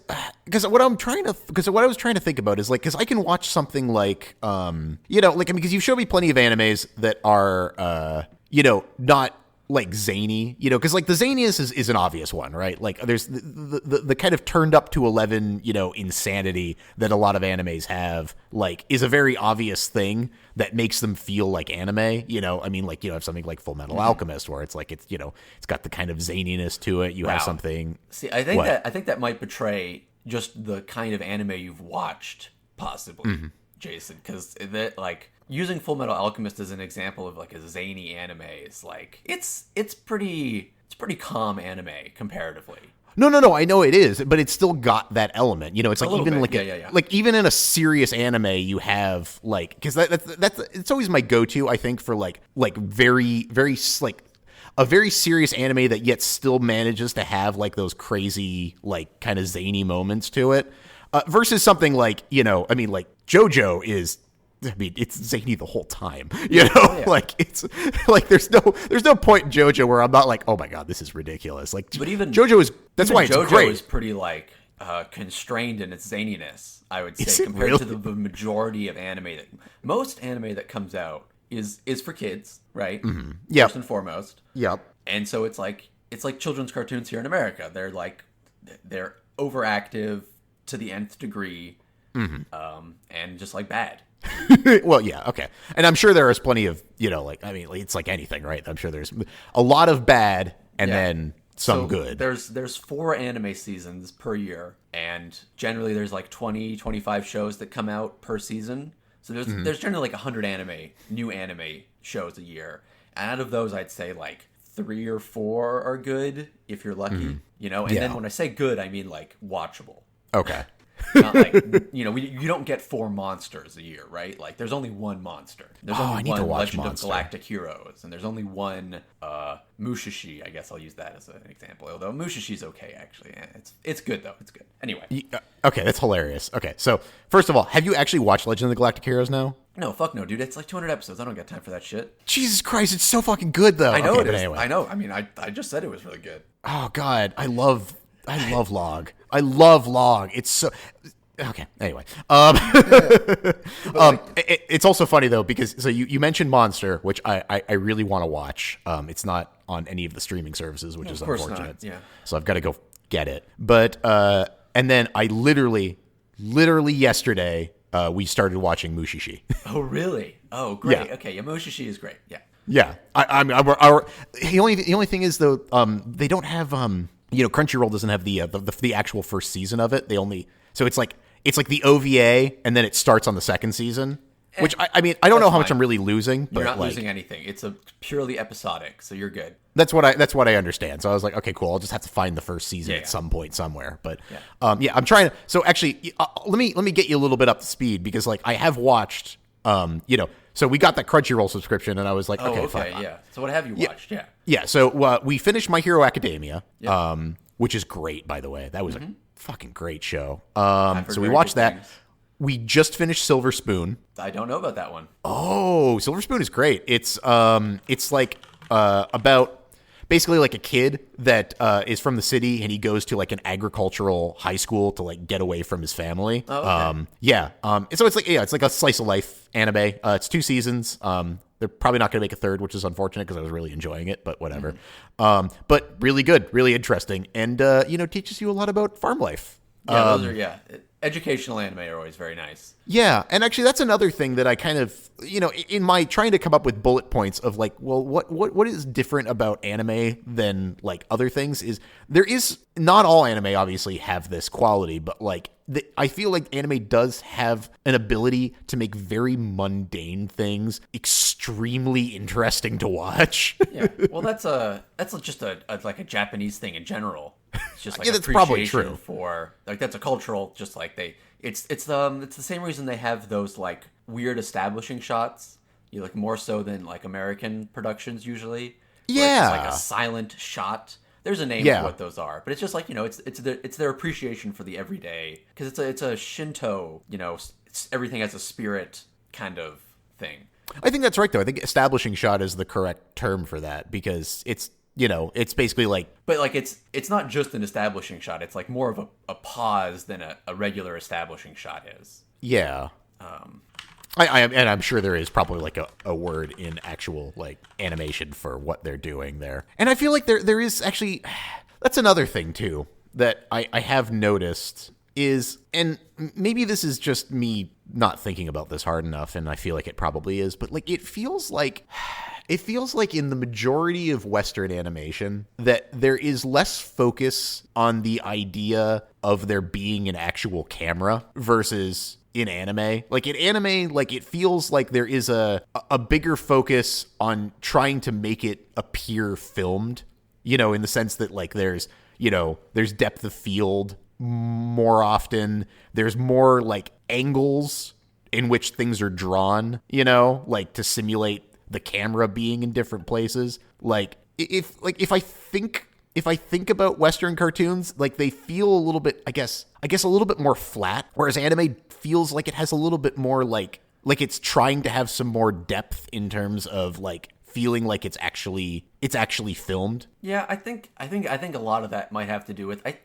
what I was trying to think about is like, because I can watch something like, you know, like, I mean, because you showed me plenty of animes that are, you know, not like zany, you know, because like the zaniness is an obvious one, right? Like, there's the kind of turned up to 11, you know, insanity that a lot of animes have, like, is a very obvious thing that makes them feel like anime, you know. I mean, like, you know, have something like Full Metal Alchemist where it's like, it's, you know, it's got the kind of zaniness to it. You have something. See, I think that might betray just the kind of anime you've watched, possibly, Jason, because that, like, using Full Metal Alchemist as an example of like a zany anime is like, it's pretty calm anime comparatively. No, I know it is, but it's still got that element. You know, it's like even bit. like like even in a serious anime, you have like, because that's it's always my go-to, I think, for like very like a very serious anime that yet still manages to have like those crazy like kind of zany moments to it, versus something like, you know, I mean, like JoJo is I mean, it's zany the whole time, you know. Like it's like there's no point in JoJo where I'm not like, oh my god, this is ridiculous. Like, but even JoJo is why it's JoJo great. is pretty like constrained in its zaniness, I would say, Is it compared really? to the majority of most anime that comes out is for kids, right? Mm-hmm. Yep. First and foremost. Yep. And so it's like children's cartoons here in America. They're overactive to the nth degree, and just like bad. Well, yeah, okay. And I'm sure there is plenty of, like, I mean, it's like anything, right? I'm sure there's a lot of bad and then some good. There's 4 anime seasons per year, and generally there's like 20-25 shows that come out per season. So there's generally like 100 new anime shows a year. And out of those, I'd say like 3 or 4 are good if you're lucky, And then when I say good, I mean like watchable. Okay. Not like, you don't get 4 monsters a year, right? Like, there's only 1 monster. There's only I need one to watch Legend Monster. of Galactic Heroes, and there's only one Mushishi. I guess I'll use that as an example. Although Mushishi's okay, actually. It's good, though. It's good. Anyway. Okay, that's hilarious. Okay, so, first of all, have you actually watched Legend of the Galactic Heroes now? No, fuck no, dude. It's like 200 episodes. I don't got time for that shit. Jesus Christ, it's so fucking good, though. I know it is. Anyway. I know. I mean, I just said it was really good. Oh, God. I love Log. I love Log. It's so... Okay. Anyway, it's also funny though because so you mentioned Monster, which I really want to watch. It's not on any of the streaming services, which is unfortunate. Yeah. So I've got to go get it. But and then I literally yesterday we started watching Mushishi. Oh really? Oh great. Yeah. Okay. Yeah, Mushishi is great. Yeah. Yeah. The only thing is though they don't have Crunchyroll doesn't have the actual first season of it. So it's like the OVA, and then it starts on the second season. Which I mean, I don't know how much I'm really losing. But you're not losing anything. It's a purely episodic, so you're good. That's what I understand. So I was like, okay, cool. I'll just have to find the first season at some point somewhere. But I'm trying to. So actually, let me get you a little bit up to speed because like I have watched. So we got that Crunchyroll subscription, and I was like, okay, fine. Yeah. So what have you watched? Yeah. Yeah. So we finished My Hero Academia, which is great, by the way. That was a fucking great show. So we watched that. Things. We just finished Silver Spoon. I don't know about that one. Oh, Silver Spoon is great. It's like about basically like a kid that is from the city and he goes to like an agricultural high school to like get away from his family. Oh, okay. So it's like a slice of life anime. It's 2 seasons. They're probably not going to make a third, which is unfortunate because I was really enjoying it, but whatever. But really good, really interesting, and teaches you a lot about farm life. Yeah, those are educational anime are always very nice. Yeah, and actually that's another thing that I kind of, in my trying to come up with bullet points of like, well, what is different about anime than like other things is there is not all anime obviously have this quality, but like I feel like anime does have an ability to make very mundane things extremely interesting to watch. Yeah, well, that's just a Japanese thing in general. It's just like that's probably true. For like that's a cultural, just like it's the same reason they have those like weird establishing shots. Like more so than like American productions usually. Yeah, it's like a silent shot. There's a name for what those are, but it's just like it's their appreciation for the everyday because it's a Shinto, everything has a spirit kind of thing. I think that's right though. I think establishing shot is the correct term for that because it's basically like, but like it's not just an establishing shot. It's like more of a pause than a regular establishing shot is. Yeah. I'm sure there is probably like a word in actual like animation for what they're doing there. And I feel like there is actually, that's another thing too that I have noticed is, and maybe this is just me not thinking about this hard enough, and I feel like it probably is, but like it feels like in the majority of Western animation that there is less focus on the idea of there being an actual camera versus in anime. Like in anime, like it feels like there is a bigger focus on trying to make it appear filmed, in the sense that like there's depth of field more often. There's more like angles in which things are drawn, like to simulate the camera being in different places. Like if I think about Western cartoons, like they feel a little bit, I guess a little bit more flat, whereas anime feels like it has a little bit more like it's trying to have some more depth in terms of like feeling like it's actually filmed. Yeah, I think a lot of that might have to do with I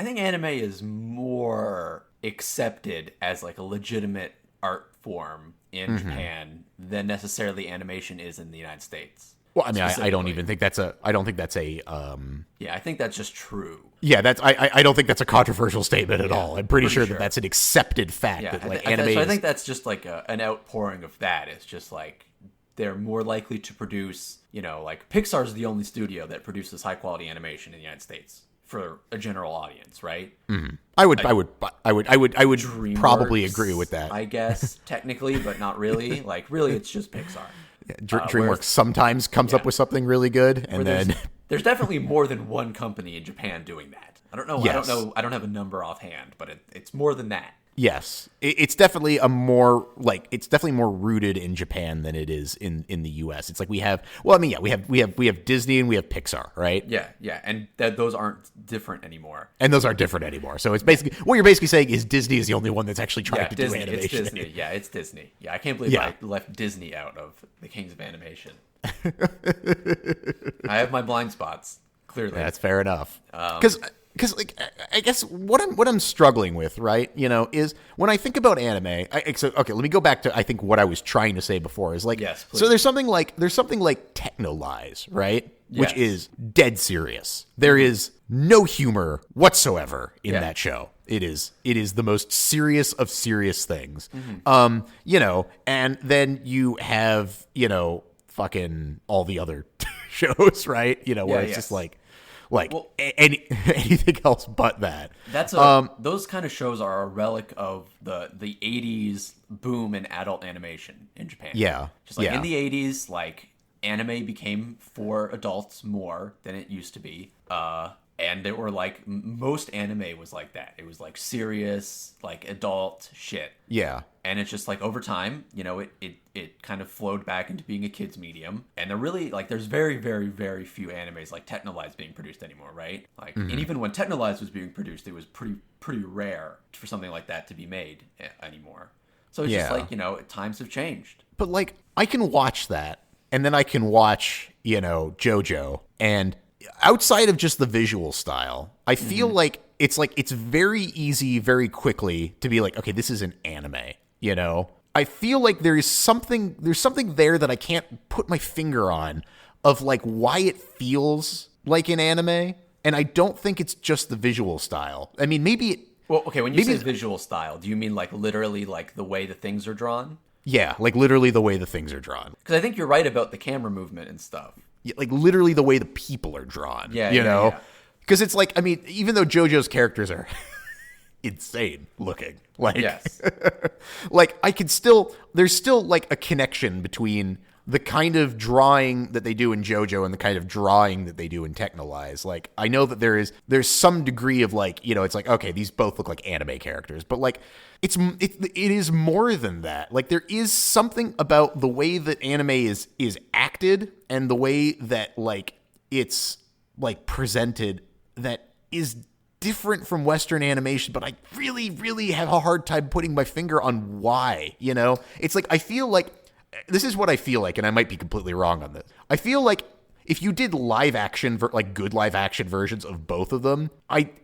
think anime is more accepted as like a legitimate art form in Japan than necessarily animation is in the United States. Well, I mean, I don't even think that's a. Yeah, I think that's just true. Yeah, I don't think that's a controversial statement at all. I'm pretty sure that that's an accepted fact that like anime. So I think that's just like an outpouring of that. It's just like they're more likely to produce. Like Pixar's the only studio that produces high quality animation in the United States for a general audience, right? Mm-hmm. I would probably agree with that. I guess technically, but not really. Like really, it's just Pixar. Yeah, DreamWorks sometimes comes up with something really good, and then there's definitely more than one company in Japan doing that. I don't know. Yes. I don't have a number offhand, but it's more than that. Yes, it's definitely more rooted in Japan than it is in the U.S. It's like we have Disney and we have Pixar, right? Yeah, and those aren't different anymore. So it's basically what you're basically saying is Disney is the only one that's actually trying to do animation. It's Disney. Yeah, it's Disney. Yeah, I can't believe I left Disney out of the Kings of Animation. I have my blind spots. Clearly, that's fair enough. Because like I guess what I'm struggling with, right, is when I think about anime. Let me go back to I think what I was trying to say before is like, yes, please. So there's something like Technolize, right, which is dead serious. There is no humor whatsoever in that show. It is the most serious of serious things. And then you have fucking all the other shows, right? Where it's just like anything else but that. That's those kind of shows are a relic of the 80s boom in adult animation in Japan. Yeah. Just like in the 80s, like anime became for adults more than it used to be. And there were like most anime was like that. It was like serious, like adult shit. Yeah. And it's just like over time, it kind of flowed back into being a kid's medium. And they're really like there's very, very, very few animes like Technolize being produced anymore, right? Like and even when Technolize was being produced, it was pretty rare for something like that to be made anymore. So it's just like, times have changed. But like I can watch that and then I can watch, JoJo, and outside of just the visual style, I feel like it's very easy very quickly to be like, okay, this is an anime, I feel like there's something there that I can't put my finger on of like why it feels like an anime, and I don't think it's just the visual style. I mean, maybe well, okay, when you say visual style, do you mean like literally like the way the things are drawn? Yeah, like literally the way the things are drawn. Because I think you're right about the camera movement and stuff. Like literally the way the people are drawn. Yeah, you know? Because it's like, I mean, even though JoJo's characters are insane looking, like, yes. like there's still like a connection between the kind of drawing that they do in JoJo and the kind of drawing that they do in Technolize. Like, I know that there's some degree of like, it's like, okay, these both look like anime characters, but like, it is more than that. Like, there is something about the way that anime is acted and the way that like it's like presented that is different from Western animation, but I really, really have a hard time putting my finger on why. It's like I feel like this is what I feel like, and I might be completely wrong on this. I feel like if you did live action, like good live action versions of both of them,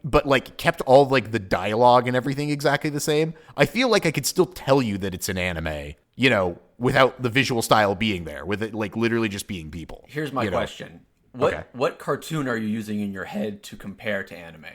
but like kept all like the dialogue and everything exactly the same, I feel like I could still tell you that it's an anime, without the visual style being there, with it like literally just being people. Here's my question. What cartoon are you using in your head to compare to anime?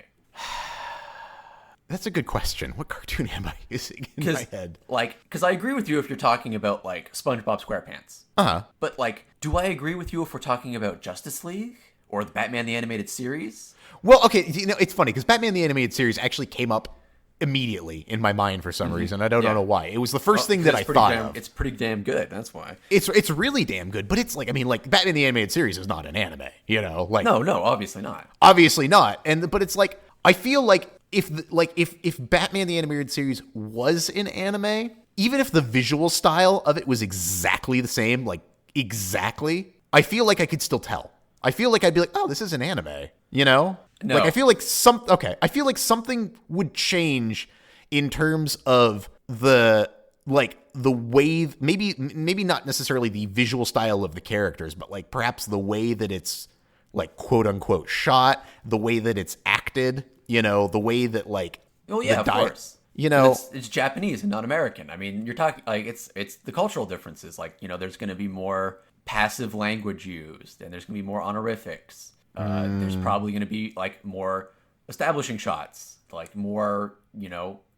That's a good question. What cartoon am I using in my head? Like, because I agree with you if you're talking about, like, SpongeBob SquarePants. Uh-huh. But, like, do I agree with you if we're talking about Justice League? Or the Batman the Animated Series? Well, okay, it's funny, because Batman the Animated Series actually came up immediately in my mind for some reason. I don't know why. It was the first thing that I thought of. It's pretty damn good, that's why. It's really damn good, but it's like, I mean, like, Batman the Animated Series is not an anime, like... No, obviously not. Obviously not. But it's like, I feel like if Batman the Animated Series was an anime, even if the visual style of it was exactly the same, like exactly, I feel like I could still tell. I feel like I'd be like, oh, this is an anime, No. Like I feel like something would change in terms of the like the way, maybe not necessarily the visual style of the characters, but like perhaps the way that it's like quote unquote shot, the way that it's acted, the way that like, oh yeah, of course. It's Japanese and not American. I mean, you're talking like it's the cultural differences. Like, there's going to be more passive language used, and there's going to be more honorifics. There's probably going to be like more establishing shots, like more,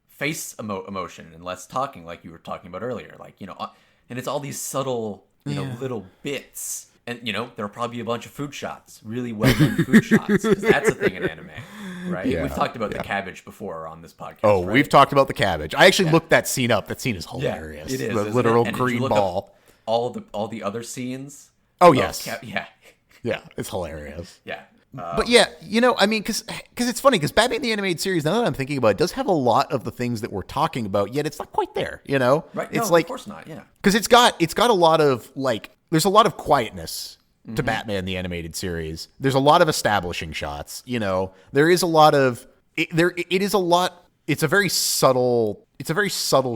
face emotion and less talking, like you were talking about earlier. Like, and it's all these subtle, little bits. And, there'll probably be a bunch of food shots, really well done food shots, because that's a thing in anime, right? Yeah, we've talked about the cabbage before on this podcast. Oh, right? we've talked about the cabbage. I actually looked that scene up. That scene is hilarious. Yeah, it is. The literal green ball. All the other scenes. Oh, yes. Yeah. Yeah, it's hilarious. Yeah. But yeah, I mean, because it's funny, because Batman the Animated Series, now that I'm thinking about it, does have a lot of the things that we're talking about, yet it's not quite there, Right. It's no, like, of course not, yeah. Because it's got a lot of, like, there's a lot of quietness to Batman the Animated Series. There's a lot of establishing shots, there is a lot of, it's a very subtle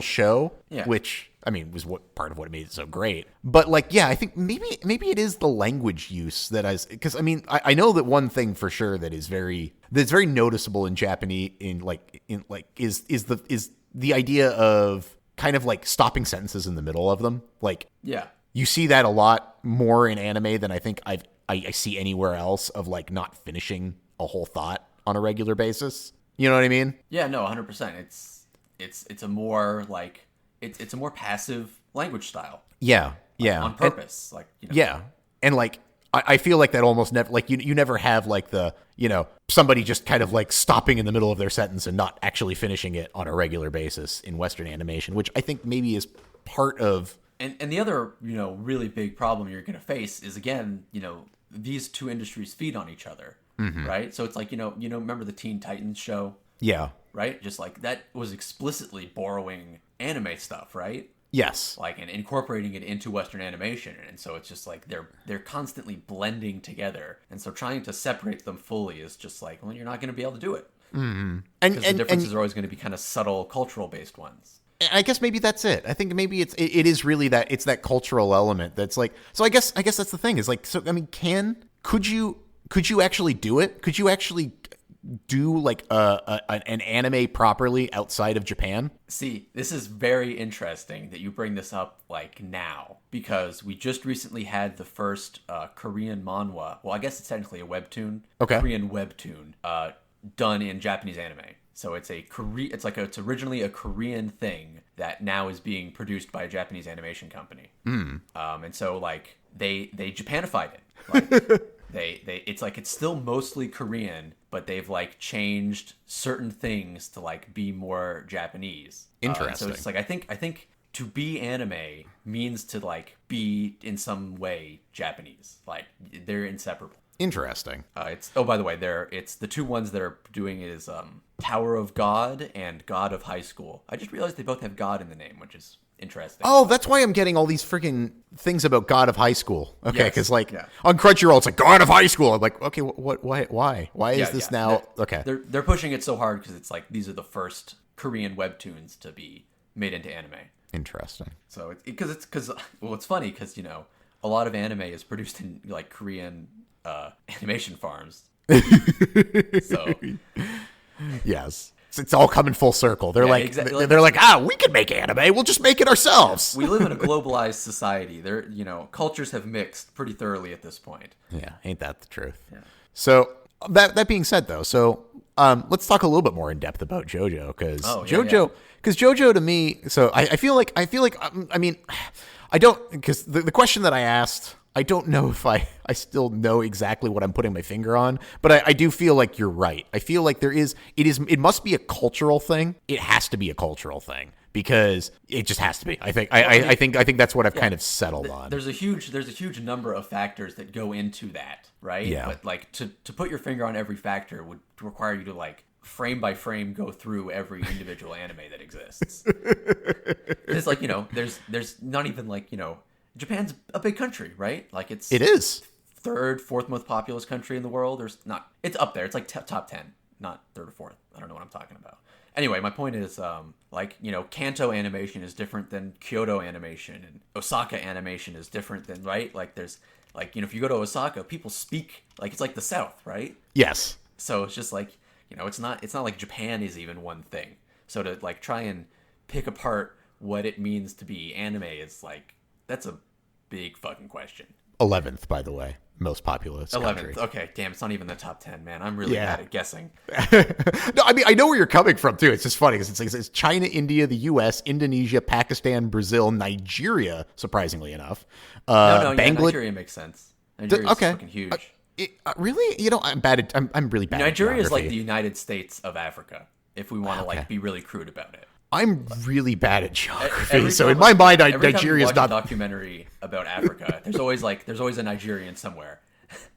show, which, I mean, was part of what made it so great. But like, yeah, I think maybe it is the language use because I mean, I know that one thing for sure that's very noticeable in Japanese is the idea of kind of like stopping sentences in the middle of them. Like, yeah, you see that a lot more in anime than I think I see anywhere else, of like not finishing a whole thought on a regular basis. You know what I mean? Yeah, no, 100%. It's a more like, it's a more passive language style. Yeah. On purpose. Yeah. And like, I feel like that almost never, like you never have like the, somebody just kind of like stopping in the middle of their sentence and not actually finishing it on a regular basis in Western animation, which I think maybe is part of. And the other, really big problem you're going to face is, again, these two industries feed on each other, right? So it's like, remember the Teen Titans show? Yeah. Right? Just like that was explicitly borrowing anime stuff, right? Yes. Like, and incorporating it into Western animation. And so it's just like they're constantly blending together. And so trying to separate them fully is just like, well, you're not going to be able to do it. Mm-hmm. Because the differences are always going to be kind of subtle, cultural based ones. I guess maybe that's it. I think maybe it is really that, it's that cultural element that's like, so I guess that's the thing is like, so I mean, could you actually do it? Could you actually do like an anime properly outside of Japan? See, this is very interesting that you bring this up like now, because we just recently had the first Korean manhwa. Well, I guess it's technically a webtoon. Okay. Korean webtoon done in Japanese anime. So it's it's originally a Korean thing that now is being produced by a Japanese animation company. And so like they Japanified it. Like, it's still mostly Korean, but they've like changed certain things to like be more Japanese. Interesting. So it's like I think to be anime means to like be in some way Japanese. Like they're inseparable. Interesting. By the way, it's the two ones that are doing it is Tower of God and God of High School. I just realized they both have God in the name, which is interesting. Oh, that's why I'm getting all these freaking things about God of High School. Okay, because Yes. on Crunchyroll, it's like God of High School. I'm like, okay, what? Why is this now? Okay, they're pushing it so hard because it's like these are the first Korean webtoons to be made into anime. Interesting. So it's funny because a lot of anime is produced in like Korean animation farms. So yes. It's all coming full circle. They're exactly. They're like, we can make anime. We'll just make it ourselves. We live in a globalized society. Cultures have mixed pretty thoroughly at this point. Yeah, ain't that the truth? Yeah. So that being said, though, let's talk a little bit more in depth about JoJo because JoJo to me. So I feel like I mean, I don't, because the question that I asked, I don't know if I still know exactly what I'm putting my finger on, but I do feel like you're right. I feel like it must be a cultural thing. It has to be a cultural thing because it just has to be. I think that's what I've kind of settled on. There's a huge number of factors that go into that, right? Yeah. But like to put your finger on every factor would require you to like frame by frame go through every individual anime that exists. It's like, there's not even like, Japan's a big country, right? Like it is third, fourth most populous country in the world. It's up there. It's like top 10, not third or fourth. I don't know what I'm talking about. Anyway, my point is, like, you know, Kanto animation is different than Kyoto animation, and Osaka animation is different than, right? Like, there's, like, you know, if you go to Osaka, people speak like it's like the South, right? Yes. So it's just like, you know, it's not like Japan is even one thing. So to like try and pick apart what it means to be anime is like, that's a big fucking question. 11th, by the way, most populous 11th. country. Okay, damn, it's not even the top 10, man. I'm really bad at guessing. No, I mean, I know where you're coming from, too. It's just funny because it's China, India, the U.S., Indonesia, Pakistan, Brazil, Nigeria, surprisingly enough. No, Nigeria makes sense. Nigeria's fucking huge. Really? You know, I'm really bad Nigeria at is like geography. the United States of Africa, if we want to like be really crude about it. I'm really bad at geography, Every so time- in my mind, every time Nigeria you is watch not... a documentary about Africa. There's always a Nigerian somewhere.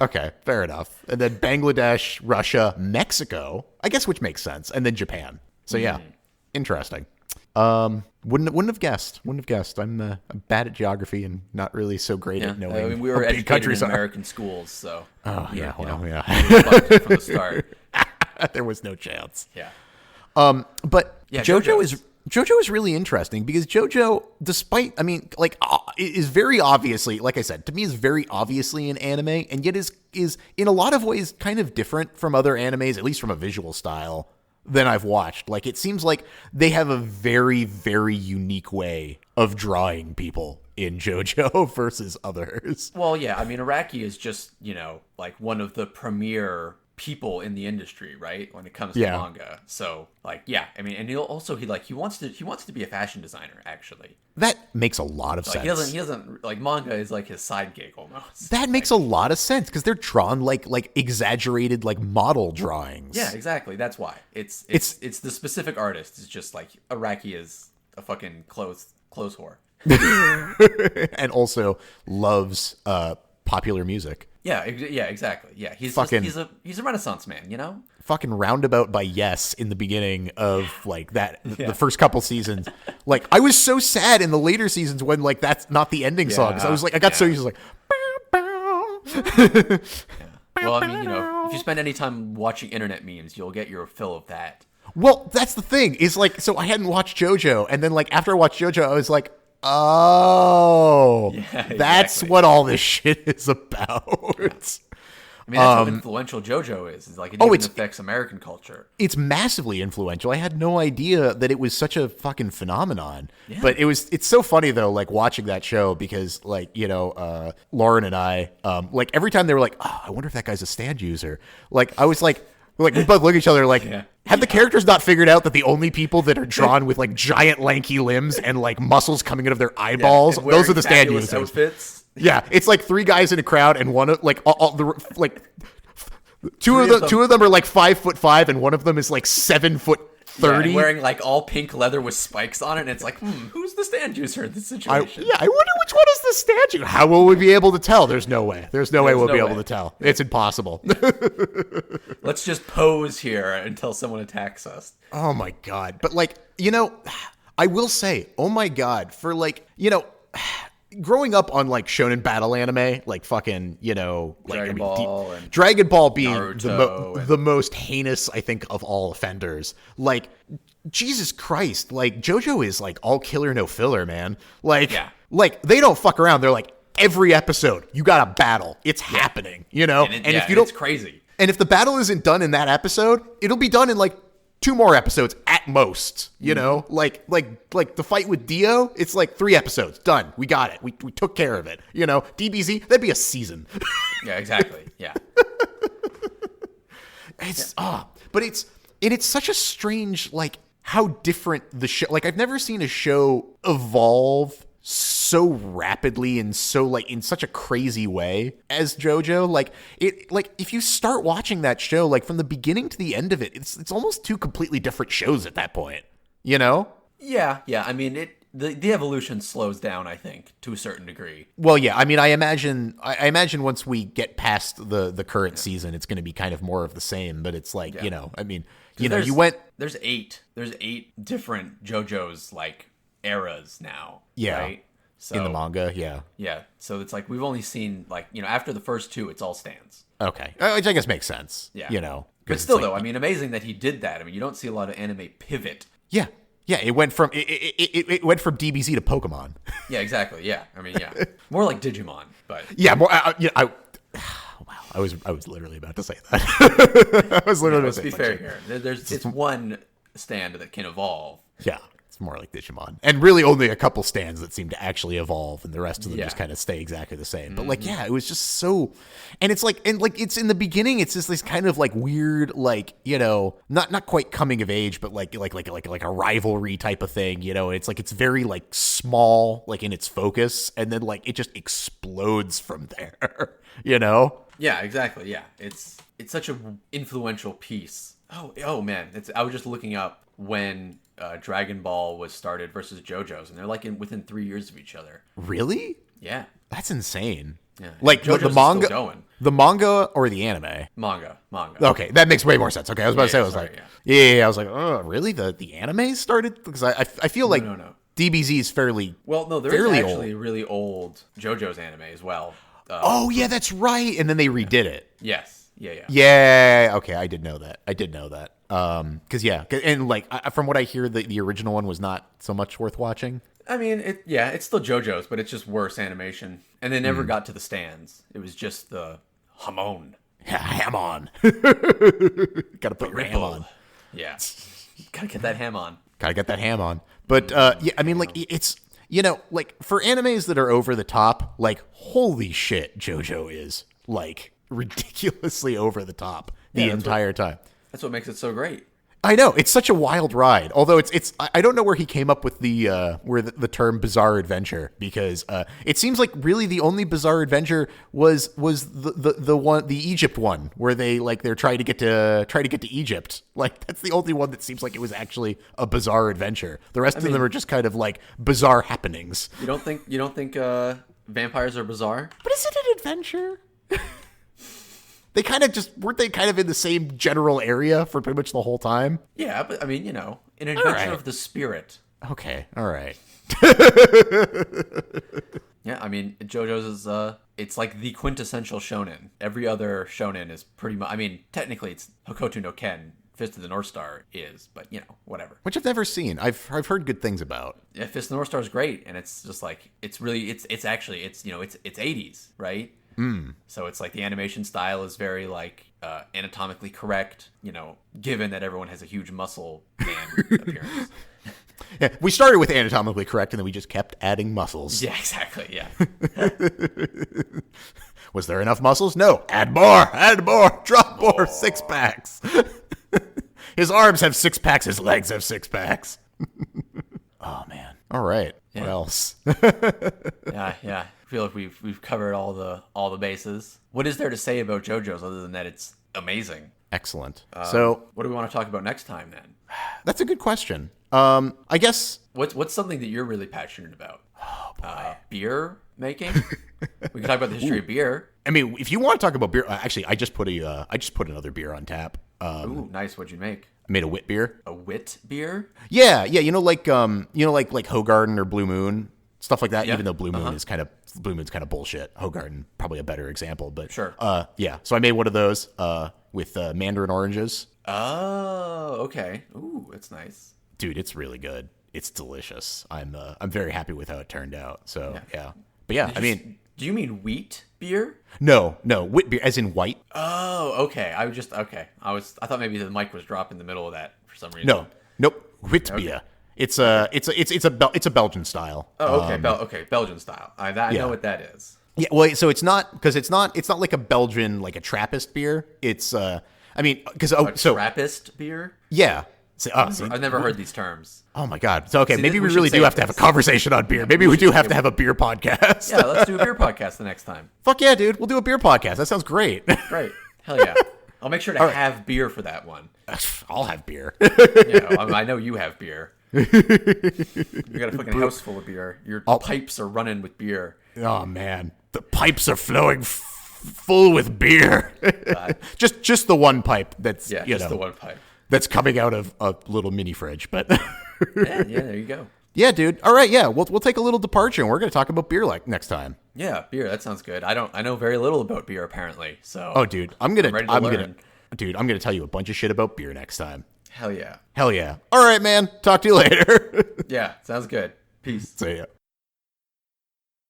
Okay, fair enough. And then Bangladesh, Russia, Mexico, I guess, which makes sense, and then Japan. So yeah, interesting. Wouldn't have guessed. I'm bad at geography and not really so great at knowing. I mean, we how were big educated countries in are. American schools, so Oh yeah, you know, yeah. we were fucked from the start. There was no chance. Yeah. But Yeah, JoJo is really interesting because JoJo, despite, I mean, like, is very obviously, like I said, to me is very obviously an anime, and yet is in a lot of ways kind of different from other animes, at least from a visual style, than I've watched. Like, it seems like they have a very, very unique way of drawing people in JoJo versus others. Well, yeah, I mean, Araki is just, you know, like one of the premier people in the industry, right? When it comes to manga. So, like, yeah, I mean, and he wants to be a fashion designer, actually. That makes a lot of Like, sense. he doesn't like, manga is like his side gig almost. That makes a lot of sense because they're drawn like exaggerated like model drawings. Yeah, exactly. That's why. It's the specific artist. It's just like Araki is a fucking clothes whore. And also loves popular music. Yeah, exactly. Yeah, he's a Renaissance man, you know. Fucking Roundabout by Yes in the beginning of like that the first couple seasons. Like, I was so sad in the later seasons when like that's not the ending song. 'Cause I was like, I got so used to like. Well, I mean, you know, if you spend any time watching internet memes, you'll get your fill of that. Well, that's the thing. Is like, so I hadn't watched JoJo, and then like after I watched JoJo, I was like, oh, that's what all this shit is about. I mean, that's how influential JoJo is. It's like it even affects American culture. It's massively influential. I had no idea that it was such a fucking phenomenon. Yeah. But it's so funny though, like watching that show because like, you know, Lauren and I, like every time they were like, oh, I wonder if that guy's a stand user. Like I was like we both look at each other like, have the characters not figured out that the only people that are drawn with like giant lanky limbs and like muscles coming out of their eyeballs, those are the stand users. Outfits. Yeah, it's like three guys in a crowd, and one of like all the like two of them are like 5'5", and one of them is like 7'30", wearing like all pink leather with spikes on it. And it's like, who's the stand user in this situation? I wonder which one is the stand user. How will we be able to tell? There's no way. There's no way we'll be able to tell. It's impossible. Let's just pose here until someone attacks us. Oh my god! But like, you know, I will say, oh my god, for like, you know. Growing up on like shonen battle anime, like fucking, you know, like Dragon Ball being the most heinous, I think, of all offenders. Like, Jesus Christ, like JoJo is like all killer, no filler, man. Like, like they don't fuck around. They're like every episode, you got a battle. It's happening, you know. And if you don't, it's crazy. And if the battle isn't done in that episode, it'll be done in like 2 more episodes at most, you know, like the fight with Dio. It's like 3 episodes done. We got it. We took care of it. You know, DBZ, that'd be a season. Yeah, exactly. Yeah. But it's such a strange, like how different the show, like I've never seen a show evolve so rapidly and so like in such a crazy way as JoJo. Like it, like if you start watching that show, like from the beginning to the end of it, it's almost 2 completely different shows at that point, you know? Yeah. I mean, the evolution slows down, I think, to a certain degree. Well, yeah. I mean, I imagine once we get past the current season, it's going to be kind of more of the same. But it's like, you know, I mean, you know, there's 8 different JoJo's like eras now. Yeah. Right? So, in the manga, yeah. Yeah. So it's like we've only seen like, you know, after the first 2, it's all stands. Okay. Which I guess makes sense. Yeah. You know, But still, though, I mean, amazing that he did that. I mean, you don't see a lot of anime pivot. Yeah. Yeah, it went from it went from DBZ to Pokemon. Yeah, exactly. Yeah, I mean, yeah, more like Digimon, but yeah, more. Wow, I was literally about to say that. I was literally. Let's be fair here. It's one stand that can evolve. Yeah, it's more like Digimon, and really only a couple stands that seem to actually evolve, and the rest of them just kind of stay exactly the same. But like, yeah, it was just so, and it's like, it's in the beginning, it's just this kind of like weird, like, you know, not quite coming of age, but like a rivalry type of thing. You know, it's like it's very like small, like in its focus, and then like it just explodes from there. You know? Yeah, exactly. Yeah, it's such an influential piece. Oh man, I was just looking up when Dragon Ball was started versus JoJo's, and they're like within 3 years of each other. Really? Yeah, that's insane. Yeah, like JoJo's the manga, is still going. The manga or the anime? Manga. Okay, that makes way more sense. Okay, I was about to say, I was sorry, like, yeah, I was like, oh, really? The anime started because I feel like no. DBZ is fairly there is actually old. Really old JoJo's anime as well. Oh yeah, that's right. And then they redid it. Yes. Yeah. Yeah. Okay, I did know that. Because and like from what I hear, the original one was not so much worth watching. I mean, it's still JoJo's, but it's just worse animation. And they never got to the stands. It was just the Hamon. Yeah, ham on. Gotta put your ham on. Yeah. Gotta get that ham on. Gotta get that ham on. But yeah, I mean, like it's, you know, like for animes that are over the top, like holy shit, JoJo is like ridiculously over the top the entire time. That's what makes it so great. I know, it's such a wild ride. Although it's I don't know where he came up with the term bizarre adventure, because it seems like really the only bizarre adventure was the Egypt one where they're trying to get to Egypt. Like that's the only one that seems like it was actually a bizarre adventure. The rest of them are just kind of like bizarre happenings. You don't think vampires are bizarre? But is it an adventure? They kind of weren't they kind of in the same general area for pretty much the whole time? Yeah, but I mean, you know, an adventure of the spirit. Okay, all right. Yeah, I mean, JoJo's is it's like the quintessential shonen. Every other shonen is pretty much. I mean, technically, it's Hokuto no Ken. Fist of the North Star is, but you know, whatever. Which I've never seen. I've heard good things about. Yeah, Fist of the North Star is great, and it's just like it's really it's actually you know it's 80s, right? So it's like the animation style is very like anatomically correct, you know, given that everyone has a huge muscle man appearance. Yeah, we started with anatomically correct, and then we just kept adding muscles. Yeah, exactly. Yeah. Was there enough muscles? No. Add more, drop more, 6 packs. His arms have 6 packs, his legs have 6 packs. Oh man. All right. Yeah. What else? Yeah. I feel like we've covered all the bases. What is there to say about JoJo's other than that it's amazing? Excellent. So, what do we want to talk about next time then? That's a good question. I guess what's something that you're really passionate about? Oh boy. Beer making? We can talk about the history of beer. I mean, if you want to talk about beer, actually, I just put another beer on tap. Ooh, nice. What'd you make? I made a wit beer. A wit beer? Yeah. You know, like Hogarden or Blue Moon, stuff like that. Yeah. Even though Blue Moon's kind of bullshit. Hogarden probably a better example, but sure. Yeah. So I made one of those with mandarin oranges. Oh, okay. Ooh, it's nice. Dude, it's really good. It's delicious. I'm very happy with how it turned out. So yeah. But yeah, do you mean wheat beer? No, wit beer as in white. Oh, okay. I thought maybe the mic was dropped in the middle of that for some reason. Nope. Wit beer. It's a Belgian style. Oh, okay. Belgian style. I know what that is. Yeah. Well, so it's not like a Belgian, like a Trappist beer. It's Trappist beer. Yeah. So, I've never heard these terms. Oh my god. So okay, maybe we really do have to have a conversation on beer. Maybe we do have to have a beer podcast. Yeah, let's do a beer podcast the next time. Fuck yeah, dude. We'll do a beer podcast. That sounds great. Great. Hell yeah. I'll make sure to have beer for that one. I'll have beer. I know you have beer. You got a fucking house full of beer. Your pipes are running with beer. Oh man, the pipes are flowing full with beer. Just the one pipe that's the one pipe that's coming out of a little mini fridge. But yeah, there you go. Yeah, dude. All right, yeah, we'll take a little departure, and we're gonna talk about beer like next time. Yeah, beer. That sounds good. I know very little about beer apparently. So dude, I'm gonna Dude, I'm going to tell you a bunch of shit about beer next time. Hell yeah. Hell yeah. All right, man. Talk to you later. Yeah, sounds good. Peace. See ya.